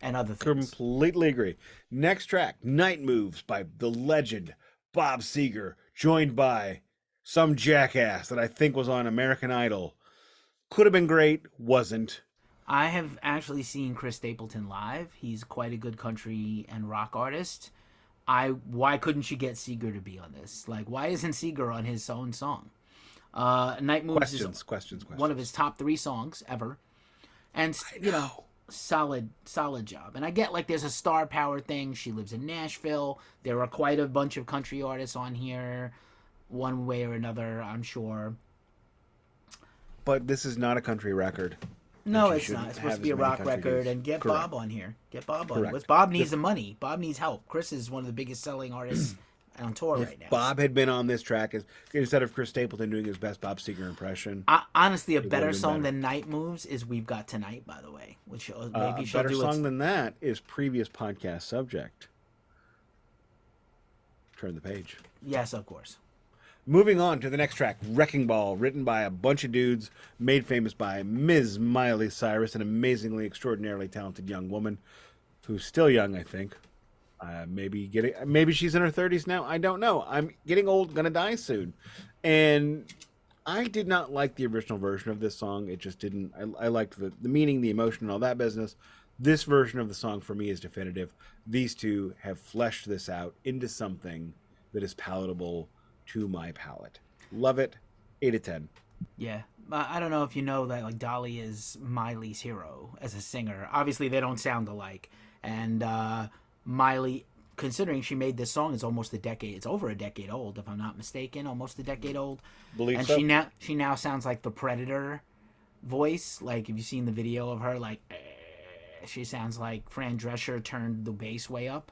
and other things. Completely agree. Next track, Night Moves by the legend Bob Seger, joined by some jackass that I think was on American Idol. Could have been great, wasn't. I have actually seen Chris Stapleton live. He's quite a good country and rock artist. Why couldn't you get Seeger to be on this? Like, why isn't Seeger on his own song? Night Moves is Questions. one of his top 3 songs ever, and you know, solid job. And I get like there's a star power thing. She lives in Nashville. There are quite a bunch of country artists on here, one way or another, I'm sure. But this is not a country record. No, you it's shouldn't not. It's supposed have to be a as many rock country record, dudes. and get Correct. Bob on here. Get Bob on. Correct. Bob needs the money. Bob needs help. Chris is one of the biggest selling artists on tour right now. Bob had been on this track instead of Chris Stapleton doing his best Bob Seger impression. Honestly, a would've better been song better. than Night Moves is We've Got Tonight, by the way, which maybe A she'll better do song than that is previous podcast subject. Turn the page. Yes, of course. Moving on to the next track, Wrecking Ball, written by a bunch of dudes, made famous by Ms. Miley Cyrus, an amazingly, extraordinarily talented young woman who's still young, I think. Maybe she's in her 30s now. I don't know. I'm getting old, gonna die soon. And I did not like the original version of this song. It just didn't. I liked the meaning, the emotion, and all that business. This version of the song for me is definitive. These two have fleshed this out into something that is palatable to my palate. Love it. 8 of 10. Yeah. I don't know if you know that like Dolly is Miley's hero as a singer. Obviously, they don't sound alike. And Miley, considering she made this song, is almost a decade. It's over a decade old, if I'm not mistaken. Almost a decade old. Believe and so. she now sounds like the Predator voice. Like, have you seen the video of her? Like, she sounds like Fran Drescher turned the bass way up.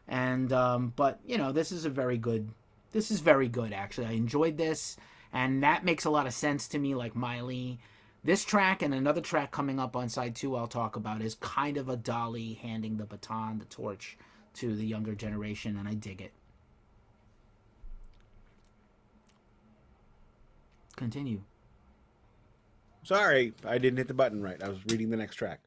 And but you know, this is very good, actually. I enjoyed this, and that makes a lot of sense to me. Like Miley, this track and another track coming up on side 2 I'll talk about is kind of a Dolly handing the baton, the torch, to the younger generation, and I dig it. Continue. Sorry, I didn't hit the button right. I was reading the next track.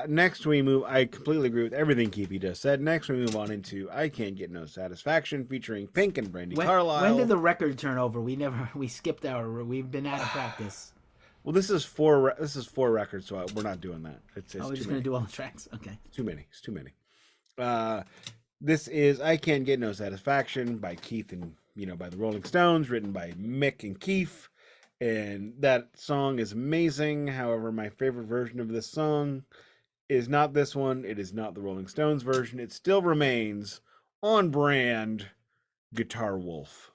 Next we move, I completely agree with everything Keefy just said. Next we move on into I Can't Get No Satisfaction featuring Pink and Brandy Carlisle. When did the record turn over? We skipped we've been out of practice. Well, this is four records, so we're not doing that. It's we're just going to do all the tracks? Okay. It's too many. This is I Can't Get No Satisfaction by Keith and, by the Rolling Stones, written by Nik and Keefy. And that song is amazing. However, my favorite version of this song is not this one. It is not the Rolling Stones version. It still remains on brand Guitar Wolf.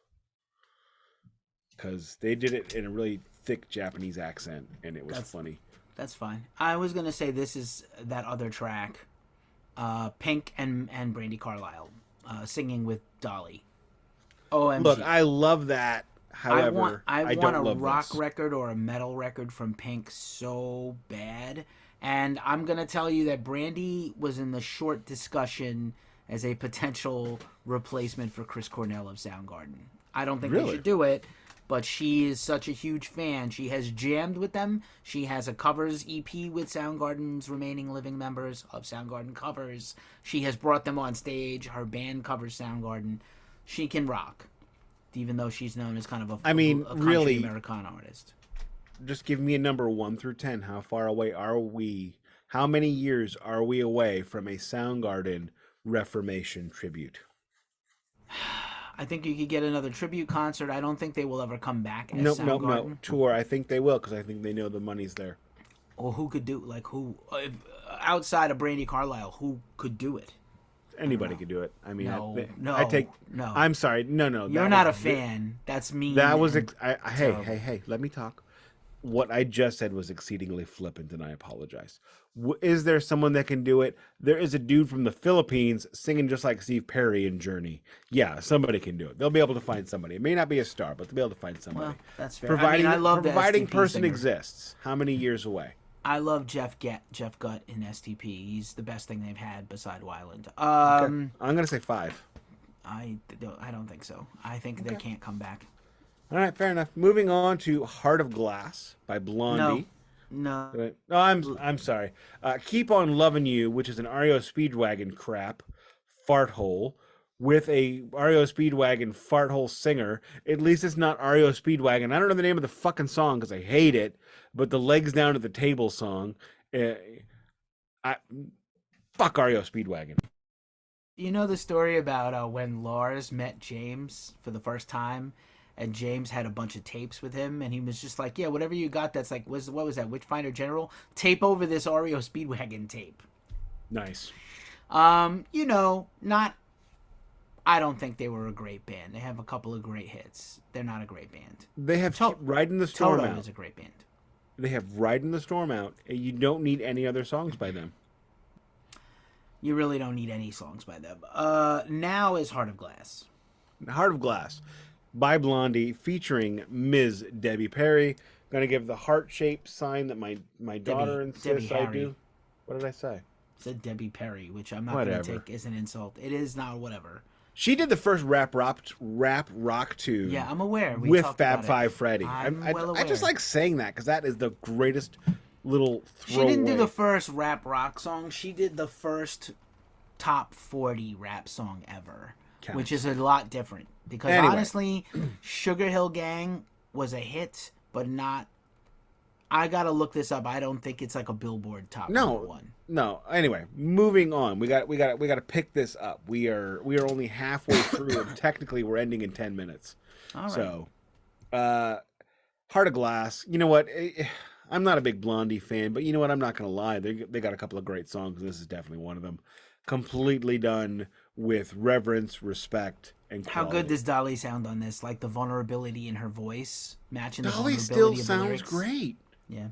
Because they did it in a really thick Japanese accent, and it was funny. That's fine. I was going to say this is that other track, Pink and Brandy Carlisle, singing with Dolly. OMG. Look, I love that. However, I don't want a love rock this. record or a metal record from Pink so bad. And I'm going to tell you that Brandy was in the short discussion as a potential replacement for Chris Cornell of Soundgarden. I don't think they Really? should do it, but she is such a huge fan. She has jammed with them. She has a covers EP with Soundgarden's remaining living members of Soundgarden covers. She has brought them on stage. Her band covers Soundgarden. She can rock, even though she's known as kind of I mean, a country really, Americana artist. just give me a number 1 through 10. How far away are we? How many years are we away from a Soundgarden Reformation tribute? I think you could get another tribute concert. I don't think they will ever come back as Nope, nope, Soundgarden. nope. Tour. I think they will because I think they know the money's there. Or who could do who if, outside of Brandy Carlisle? Who could do it? Anybody could do it. I mean, No, I take. no. I'm sorry. No, no. You're not a fan. That's mean. That was. and Hey, terrible. hey. Let me talk. What I just said was exceedingly flippant, and I apologize. Is there someone that can do it? There is a dude from the Philippines singing just like Steve Perry in Journey. Yeah, somebody can do it. They'll be able to find somebody. It may not be a star, but they'll be able to find somebody. Well, that's fair. Providing, I love the providing STP person singer. exists. How many years away? I love Jeff Gutt in STP. He's the best thing they've had beside Weiland. Okay. I'm gonna say 5. I don't think so. I think they can't come back. All right, fair enough. Moving on to Heart of Glass by Blondie. No. No, I'm sorry. Keep on Loving You, which is an REO Speedwagon crap fart hole with a REO Speedwagon fart hole singer. At least it's not REO Speedwagon. I don't know the name of the fucking song because I hate it, but the Legs Down at the Table song. Fuck REO Speedwagon. You know the story about when Lars met James for the first time, and James had a bunch of tapes with him, and he was just like, "Yeah, whatever you got, that's like, what was that? Witchfinder General? Tape over this REO Speedwagon tape." Nice. Not. I don't think they were a great band. They have a couple of great hits. They're not a great band. They have Riding the Storm Toto Out. is a great band. They have Riding the Storm Out, and you don't need any other songs by them. You really don't need any songs by them. Now is Heart of Glass. Heart of Glass by Blondie featuring Ms. Debbie Perry. Gonna give the heart-shaped sign that my daughter insists I do. What did I say? I said Debbie Perry, which I'm not going to take as an insult. It is not whatever. She did the first rap rock tune. Yeah, I'm aware. With Fab Five Freddy. I'm well aware. I just like saying that because that is the greatest little throwaway. She didn't do the first rap rock song. She did the first top 40 rap song ever, which is a lot different. Because honestly, Sugar Hill Gang was a hit, but not. I gotta look this up. I don't think it's like a Billboard top one. No. Anyway, moving on. We got to pick this up. We are only halfway through, and technically we're ending in 10 minutes. All right. So, Heart of Glass. You know what? I'm not a big Blondie fan, but you know what? I'm not gonna lie. They got a couple of great songs, and this is definitely one of them. Completely done with reverence, respect, and quality. How good does Dolly sound on this? Like the vulnerability in her voice matching the Dolly vulnerability still of the sounds lyrics. great. Yeah.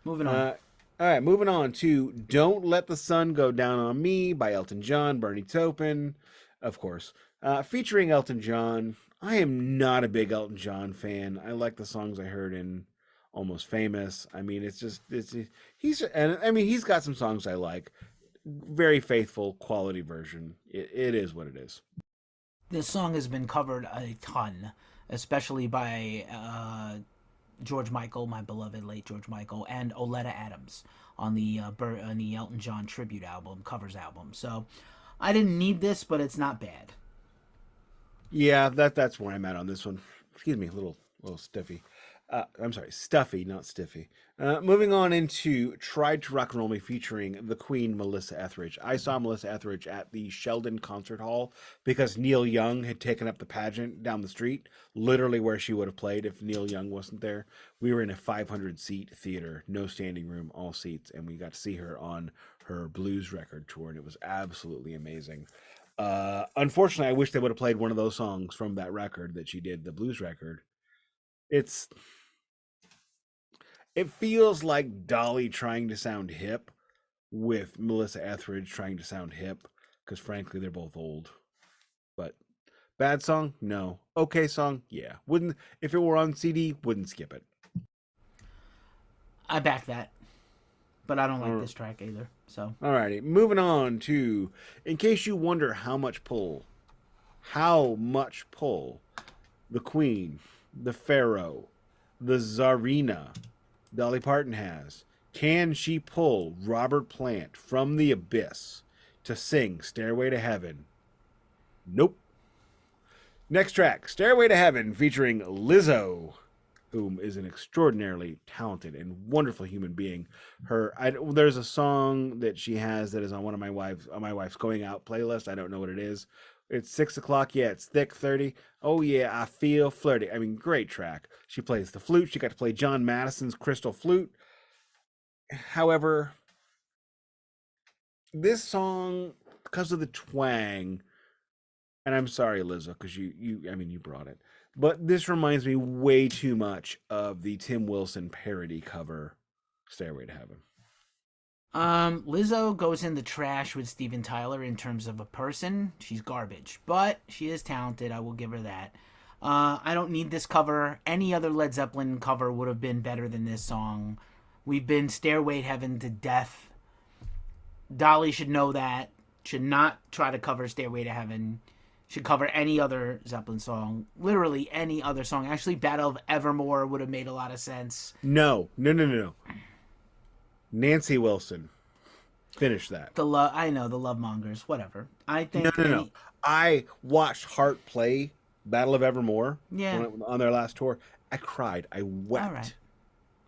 Moving on. All right, moving on to Don't Let the Sun Go Down on Me by Elton John, Bernie Taupin, of course. Featuring Elton John. I am not a big Elton John fan. I like the songs I heard in Almost Famous. I mean, he's got some songs I like. Very faithful, quality version. It is what it is. This song has been covered a ton, especially by George Michael, my beloved late George Michael, and Oleta Adams on the Elton John tribute album, covers album. So I didn't need this, but it's not bad. Yeah, that's where I'm at on this one. Excuse me, a little stiffy. I'm sorry, stuffy, not stiffy. Moving on into Tried to Rock and Roll Me featuring the Queen, Melissa Etheridge. I saw Melissa Etheridge at the Sheldon Concert Hall because Neil Young had taken up the pageant down the street, literally where she would have played if Neil Young wasn't there. We were in a 500-seat theater, no standing room, all seats, and we got to see her on her blues record tour, and it was absolutely amazing. Unfortunately, I wish they would have played one of those songs from that record that she did, the blues record. It feels like Dolly trying to sound hip with Melissa Etheridge trying to sound hip, because frankly, they're both old. But bad song? No. Okay song? Yeah. Wouldn't, if it were on CD, wouldn't skip it. I back that. But I don't like this track either. So Alrighty, moving on to, in case you wonder how much pull the Queen, the Pharaoh, the Tsarina, Dolly Parton has. Can she pull Robert Plant from the abyss to sing Stairway to Heaven? Nope. Next track, Stairway to Heaven, featuring Lizzo, whom is an extraordinarily talented and wonderful human being. There's a song that she has that is on one of my wife's going out playlist. I don't know what it is. It's 6 o'clock. Yeah, it's thick 30. Oh yeah, I feel flirty. I mean, great track. She plays the flute. She got to play John Madison's crystal flute. However, this song, because of the twang, and I'm sorry, Lizzo, because you brought it, but this reminds me way too much of the Tim Wilson parody cover, "Stairway to Heaven." Lizzo goes in the trash with Steven Tyler in terms of a person. She's garbage, but she is talented. I will give her that. I don't need this cover. Any other Led Zeppelin cover would have been better than this song. We've been Stairway to Heaven to death. Dolly should know that. Should not try to cover Stairway to Heaven. Should cover any other Zeppelin song. Literally any other song. Actually, Battle of Evermore would have made a lot of sense. No. Nancy Wilson. Finish that. I know, the Love Mongers. Whatever. I think... No. I watched Heart play Battle of Evermore on their last tour. I cried. I wept. All right.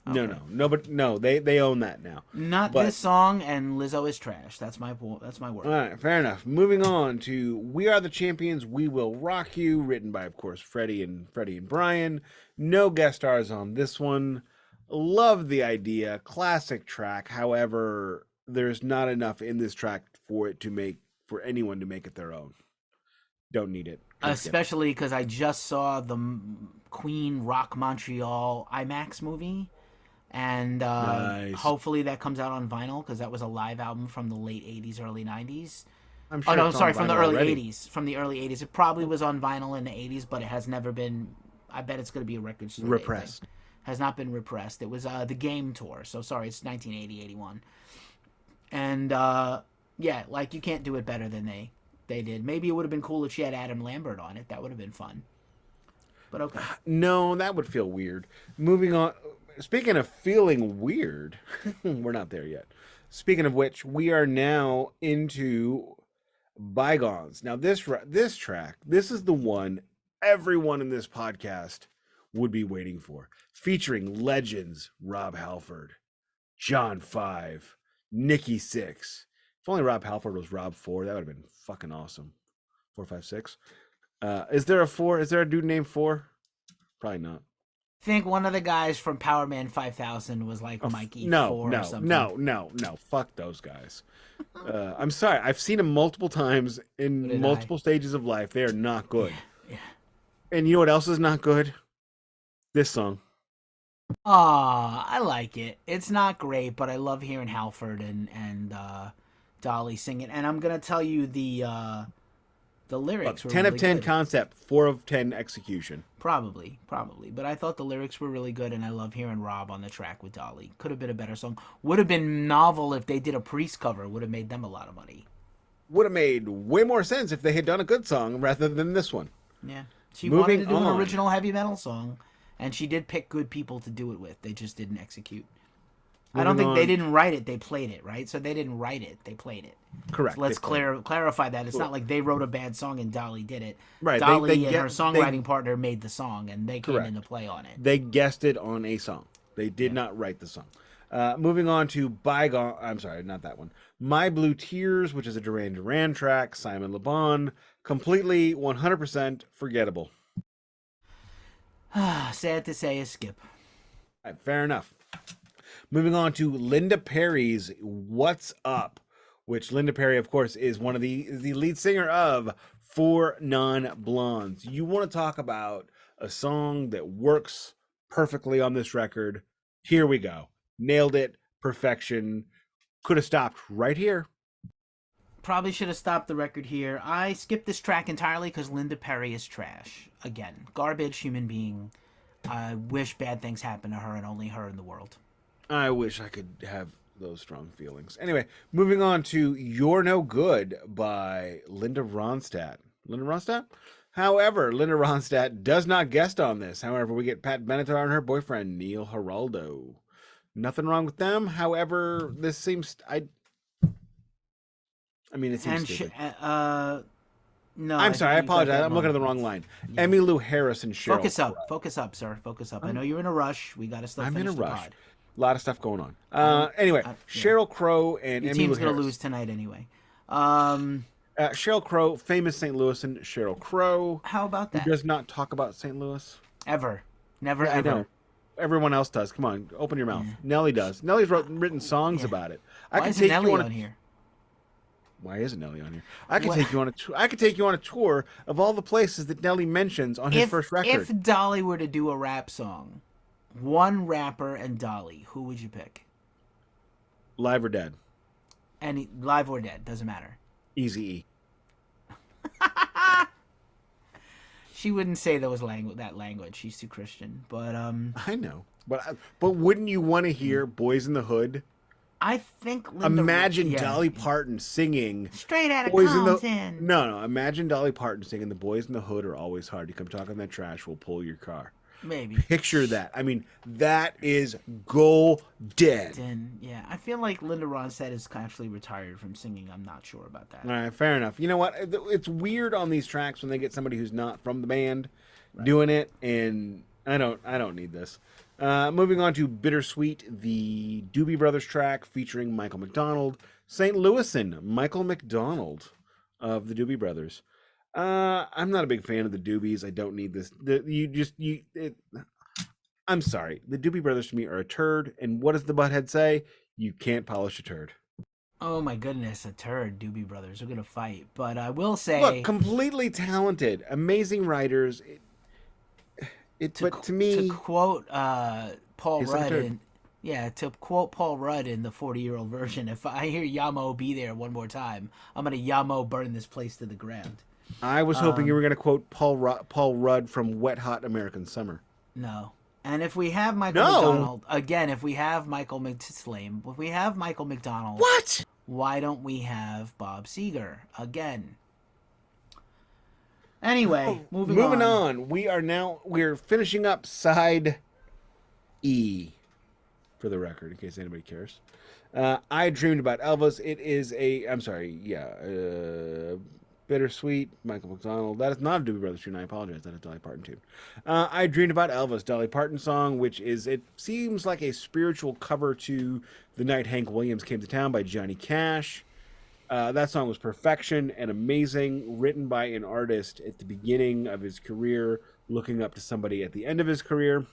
Okay. No, they own that now. This song, and Lizzo is trash. That's my word. All right, fair enough. Moving on to "We Are the Champions, We Will Rock You," written by, of course, Freddie and Brian. No guest stars on this one. Love the idea. Classic track. However, there's not enough in this track for anyone to make it their own. Don't need it. Especially because I just saw the Queen Rock Montreal IMAX movie. And nice. Hopefully that comes out on vinyl, because that was a live album from the late 80s, early 90s. I'm sure from the early already. 80s. From the early 80s. It probably was on vinyl in the 80s, but it has never been... I bet it's going to be a record store. Repressed. Has not been repressed. It was the Game Tour. So, sorry, it's 1980-81. And, you can't do it better than they did. Maybe it would have been cool if she had Adam Lambert on it. That would have been fun. But okay. No, that would feel weird. Moving on... Speaking of feeling weird, we're not there yet. Speaking of which, we are now into Bygones. Now, this track, this is the one everyone in this podcast would be waiting for. Featuring legends Rob Halford, John 5, Nikki 6. If only Rob Halford was Rob 4, that would have been fucking awesome. 4, 5, 6. Is there a 4? Is there a dude named 4? Probably not. I think one of the guys from Power Man 5000 was like Mikey 4 or something. No. Fuck those guys. I'm sorry. I've seen them multiple times in multiple stages of life. They are not good. Yeah. And you know what else is not good? This song. I like it. It's not great, but I love hearing Halford and Dolly sing it. And I'm going to tell you the lyrics were 10 really of 10 good. concept, 4 of 10 execution. Probably. But I thought the lyrics were really good, and I love hearing Rob on the track with Dolly. Could have been a better song. Would have been novel if they did a Priest cover. Would have made them a lot of money. Would have made way more sense if they had done a good song rather than this one. Yeah. She wanted to do an original heavy metal song, and she did pick good people to do it with. They just didn't execute. I don't think they didn't write it. They played it, right? So they didn't write it. They played it. Correct. So let's clarify that. It's not like they wrote a bad song and Dolly did it. Right. Dolly and her songwriting partner made the song, and they came into play on it. They guested on a song. They did not write the song. Moving on to Bygone. I'm sorry, not that one. My Blue Tears, which is a Duran Duran track. Simon Le Bon. Completely 100% forgettable. Sad to say, a skip. Right, fair enough. Moving on to Linda Perry's What's Up, which Linda Perry, of course, is one of the lead singer of Four Non-Blondes. You want to talk about a song that works perfectly on this record. Here we go. Nailed it. Perfection. Could have stopped right here. Probably should have stopped the record here. I skipped this track entirely because Linda Perry is trash. Again, garbage human being. I wish bad things happen to her and only her in the world. I wish I could have those strong feelings. Anyway, moving on to "You're No Good" by Linda Ronstadt. Linda Ronstadt. However, Linda Ronstadt does not guest on this. However, we get Pat Benatar and her boyfriend Neil Geraldo. Nothing wrong with them. However, this seems I mean, it seems And stupid. no, I'm I sorry. think I you got apologize. that I'm looking at wrong. the wrong line. Yeah. Emmylou Harris and Cheryl Focus Crow. up, focus up, sir. Focus up. I I'm know you're in a rush. We got to still I'm in finish a the rush. pod. A lot of stuff going on. I- Anyway, yeah. Cheryl Crow and Your Emmylou team's gonna Harris. lose tonight anyway. Cheryl Crow, famous St. Louisan Cheryl Crow, How about who that? does not talk about St. Louis. Ever, never, Yeah, I ever. know. Everyone else does. Come on, open your mouth. Nelly does. Nelly's written songs Yeah. about it. Why isn't Nelly on here? Why isn't Nelly on here? I could What- take you on a. I could take you on a tour of all the places that Nelly mentions on his first record. If Dolly were to do a rap song, one rapper and Dolly, who would you pick? Live or Dead. Any live or dead, doesn't matter. Easy E. She wouldn't say that language. She's too Christian. But I know, but wouldn't you want to hear "Boys in the Hood"? I think Linda, Imagine yeah. Dolly Parton singing Straight out of Boys in the Compton. No. Imagine Dolly Parton singing "The Boys in the Hood are always hard. You come talking that trash, we'll pull your car." Maybe. Picture that. I mean, that is golden. Then, yeah, I feel like Linda Ronstadt is actually retired from singing. I'm not sure about that. All right, fair enough. You know what? It's weird on these tracks when they get somebody who's not from the band doing it, and I don't need this. Moving on to "Bittersweet," the Doobie Brothers track featuring Michael McDonald, St. Louisan Michael McDonald of the Doobie Brothers. I'm not a big fan of the Doobies. I don't need this. I'm sorry. The Doobie Brothers to me are a turd. And what does the butthead say? You can't polish a turd. Oh my goodness, a turd. Doobie Brothers are gonna fight, but I will say, Look, completely talented, amazing writers. But to me, to quote Paul It's like a Rudd turd. in, to quote Paul Rudd in the 40-year-old version, if I hear Yamo be there one more time, I'm gonna Yamo burn this place to the ground. I was hoping you were going to quote Paul Rudd from Wet Hot American Summer. No. And if we have Michael No. McDonald again, if we have Michael McDonald, What? why don't we have Bob Seger again? Anyway, moving on. We're finishing up side E, for the record, in case anybody cares. I Dreamed About Elvis. It is Bittersweet, Michael McDonald. That is not a Doobie Brothers tune. I apologize. That is Dolly Parton tune. I Dreamed About Elvis, Dolly Parton song, which it seems like a spiritual cover to "The Night Hank Williams Came to Town" by Johnny Cash. That song was perfection and amazing, written by an artist at the beginning of his career, looking up to somebody at the end of his career.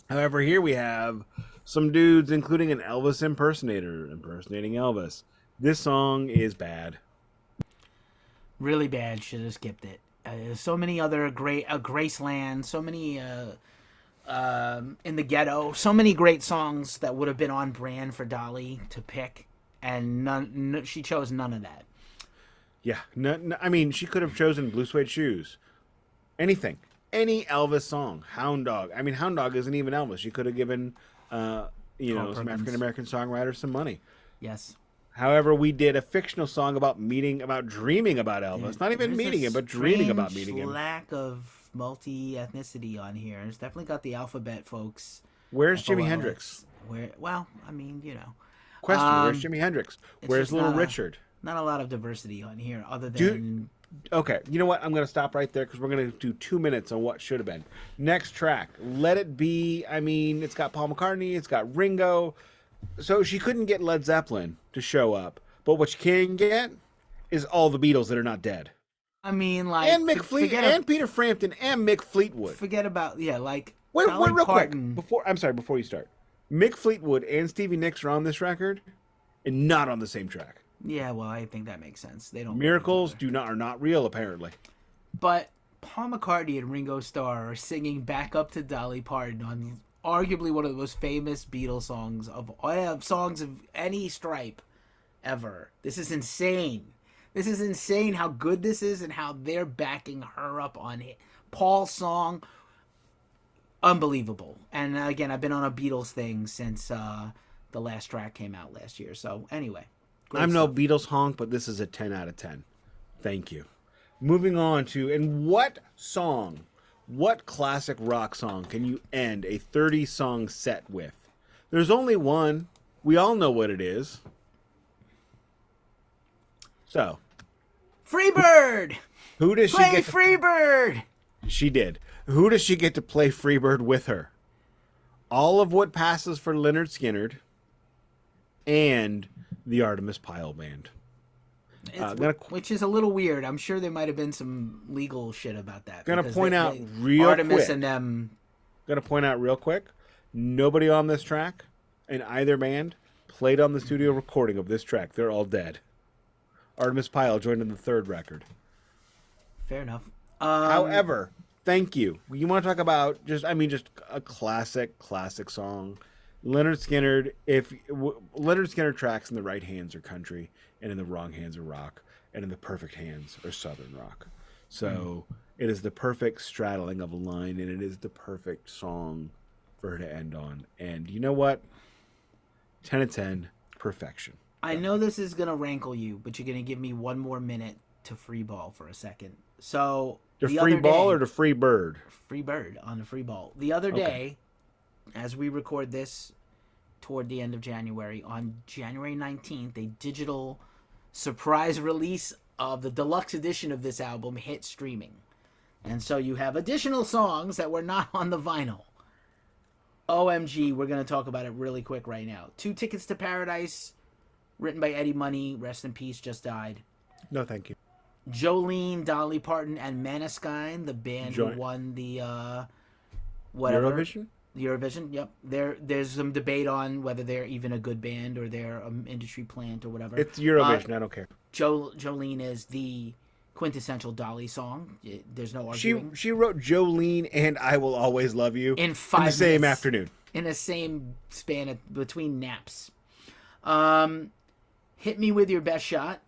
However, here we have some dudes, including an Elvis impersonator, impersonating Elvis. This song is bad. Really bad. Should have skipped it. So many other great, Graceland. So many In the Ghetto. So many great songs that would have been on brand for Dolly to pick, and she chose none of that. Yeah, I mean, she could have chosen "Blue Suede Shoes," anything, any Elvis song. "Hound Dog." I mean, "Hound Dog" isn't even Elvis. She could have given, some Perkins. African American songwriters some money. Yes. However, we did a fictional song about dreaming about Elvis. Not even There's meeting a him, but dreaming about strange meeting him. Lack of multi-ethnicity on here. It's definitely got the alphabet folks. Where's Jimi FOLX. Hendrix? Well, I mean, Question, where's Jimi Hendrix? Where's just Little not a- Richard? Not a lot of diversity on here, other than Okay, you know what? I'm going to stop right there because we're going to do 2 minutes on what should have been. Next track, Let It Be. I mean, it's got Paul McCartney, it's got Ringo. So she couldn't get Led Zeppelin to show up. But what she can get is all the Beatles that are not dead. I mean, like, And Mick Fleetwood, and Peter Frampton, and Mick Fleetwood. forget about like Wait, Dolly real Parton. quick. Before you start. Mick Fleetwood and Stevie Nicks are on this record and not on the same track. Yeah, well, I think that makes sense. They don't Miracles are not real, apparently. But Paul McCartney and Ringo Starr are singing back up to Dolly Parton on arguably one of the most famous Beatles songs of any stripe ever. This is insane. This is insane how good this is and how they're backing her up on it. Paul's song, unbelievable. And again, I've been on a Beatles thing since the last track came out last year. So anyway, great I'm no stuff. Beatles honk, but this is a 10 out of 10. Thank you. Moving on to, and what song, what classic rock song can you end a 30 song set with? There's only one. We all know what it is. So, Freebird, who does she play get to, Freebird. she did. Who does she get to play Freebird with her? All of What Passes for Leonard Skinner and the Artemis Pyle Band. Which is a little weird. I'm sure there might have been some legal shit about that. Gonna because point out real Artemis quick. and them. Gonna point out real quick. Nobody on this track in either band played on the studio recording of this track. They're all dead. Artemis Pyle joined in the third record. Fair enough. However, thank you. You want to talk about just a classic song. Leonard Skinner. Leonard Skinner tracks in the right hands are country, and in the wrong hands are rock, and in the perfect hands are southern rock. So it is the perfect straddling of a line, and it is the perfect song for her to end on. And you know what? 10 of 10, perfection. I know this is gonna rankle you, but you're gonna give me one more minute to free ball for a second. So The the free other ball day, or the free bird? free bird on the free ball. The other day, as we record this toward the end of January, on January 19th, a digital surprise release of the deluxe edition of this album hit streaming. And so you have additional songs that were not on the vinyl. OMG, we're going to talk about it really quick right now. 2 Tickets to Paradise, written by Eddie Money, rest in peace, just died. No, thank you. Jolene, Dolly Parton, and Maneskin, the band who won the whatever. Eurovision? The Eurovision, yep. There's some debate on whether they're even a good band or they're an industry plant or whatever. It's Eurovision. I don't care. Jolene is the quintessential Dolly song. There's no arguing. She wrote Jolene and I Will Always Love You in 5 in the same minutes, afternoon. In the same span between naps. Hit Me With Your Best Shot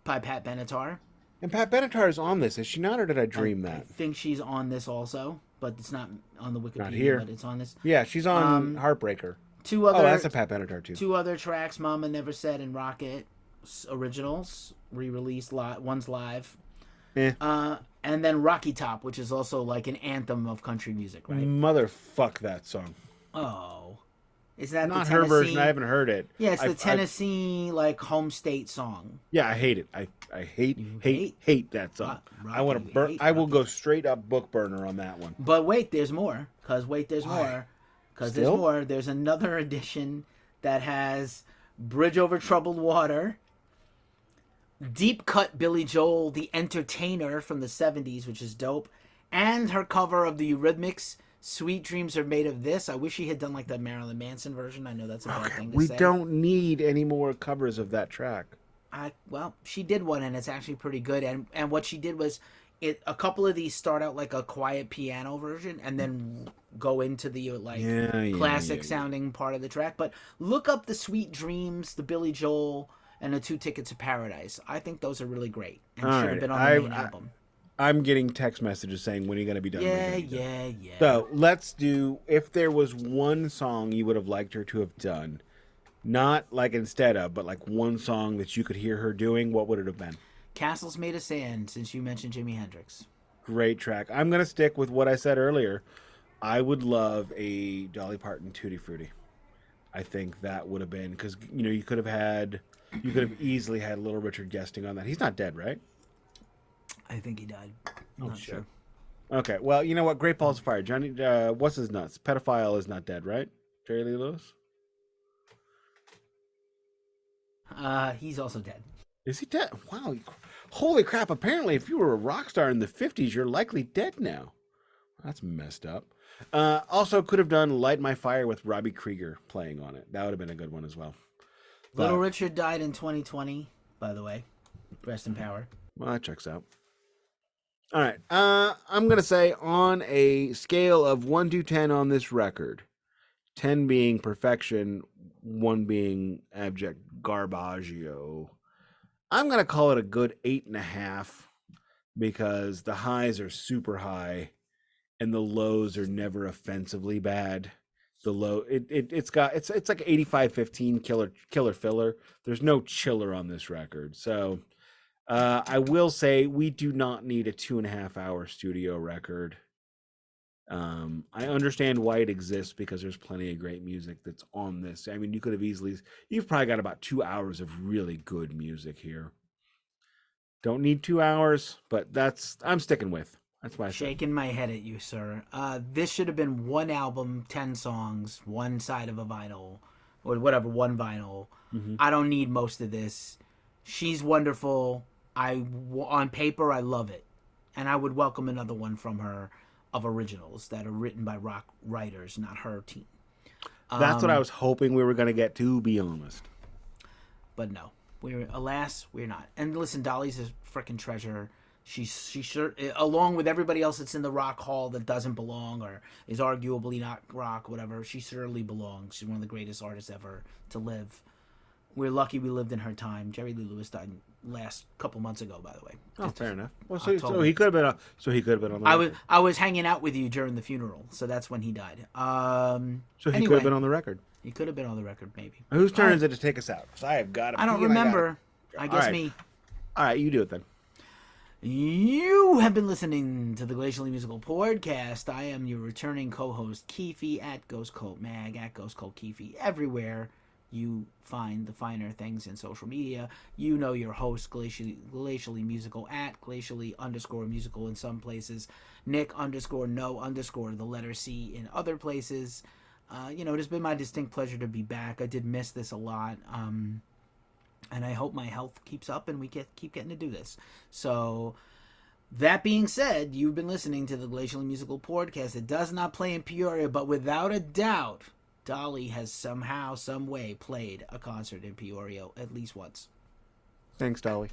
by Pat Benatar. And Pat Benatar is on this, is she not, or did I dream I that? think she's on this also, but it's not on the Wikipedia. Not here. But it's on this. Yeah, she's on Heartbreaker. Two other. Oh, that's a Pat Benatar too. 2 other tracks: Mama Never Said and Rocket originals, re-released. One's live. And then Rocky Top, which is also like an anthem of country music, right? Motherfuck that song. Oh, is that Not the her Tennessee version. I haven't heard it. Yeah, it's the Tennessee like home state song. Yeah, I hate it. I hate that song. Rocky, I want to burn. I will go straight up book burner on that one. But wait, there's more. There's more. There's another edition that has Bridge Over Troubled Water, deep cut Billy Joel, The Entertainer from the 70s, which is dope, and her cover of the Eurythmics, Sweet Dreams Are Made of This. I wish she had done like the Marilyn Manson version. I know that's a bad thing to say. We don't need any more covers of that track. Well, she did one, and it's actually pretty good. And what she did was, a couple of these start out like a quiet piano version, and then go into the classic sounding part of the track. But look up the Sweet Dreams, the Billy Joel, and the 2 Tickets to Paradise. I think those are really great and should have been on the main album. I'm getting text messages saying, when are you going to be done? Yeah. So let's do, if there was one song you would have liked her to have done, not like instead of, but like one song that you could hear her doing, what would it have been? Castles Made of Sand, since you mentioned Jimi Hendrix. Great track. I'm going to stick with what I said earlier. I would love a Dolly Parton Tutti Frutti. I think that would have been, because, you could have easily had Little Richard guesting on that. He's not dead, right? I think he died. Not sure. Okay, well, you know what? Great Balls of Fire. Johnny, what's his nuts? Pedophile is not dead, right? Jerry Lee Lewis? He's also dead. Is he dead? Wow. Holy crap. Apparently, if you were a rock star in the 50s, you're likely dead now. That's messed up. Also, could have done Light My Fire with Robbie Krieger playing on it. That would have been a good one as well. Little Richard died in 2020, by the way. Rest in power. Well, that checks out. All right. I'm going to say on a scale of 1 to 10 on this record, 10 being perfection, 1 being abject garbaggio, I'm going to call it a good 8.5 because the highs are super high and the lows are never offensively bad. The low it's like 85-15 killer filler. There's no chiller on this record. So I will say we do not need a 2.5 hour studio record. I understand why it exists because there's plenty of great music that's on this. I mean, you've probably got about 2 hours of really good music here. Don't need 2 hours, but I'm sticking with. That's why I said. Shaking my head at you, sir. This should have been one album, 10 songs, one side of a vinyl, or whatever, one vinyl. Mhm. I don't need most of this. She's wonderful. On paper, I love it, and I would welcome another one from her of originals that are written by rock writers, not her team. That's what I was hoping we were going to get, to be honest. But no, alas, we're not. And listen, Dolly's a freaking treasure. She sure, along with everybody else that's in the rock hall that doesn't belong or is arguably not rock, whatever. She certainly belongs. She's one of the greatest artists ever to live. We're lucky we lived in her time. Jerry Lee Lewis died last couple months ago, by the way. Oh, fair enough. Well, so he could have been. So he could have been on the record. I was hanging out with you during the funeral, so that's when he died. So he could have been on the record. He could have been on the record, maybe. Whose turn is it to take us out? Because I have got to. I don't remember. I guess me. All right, you do it then. You have been listening to the Glacially Musical Podcast. I am your returning co-host, Keefy, at Ghost Cult Mag, at Ghost Cult Keefy, everywhere you find the finer things in social media. You know your host, Glacially Musical, at Glacially_musical in some places, Nick_no_ the letter C in other places. It has been my distinct pleasure to be back. I did miss this a lot. And I hope my health keeps up and we keep getting to do this. So, that being said, you've been listening to the Glacially Musical Podcast. It does not play in Peoria, but without a doubt, Dolly has somehow, some way played a concert in Peoria at least once. Thanks, Dolly.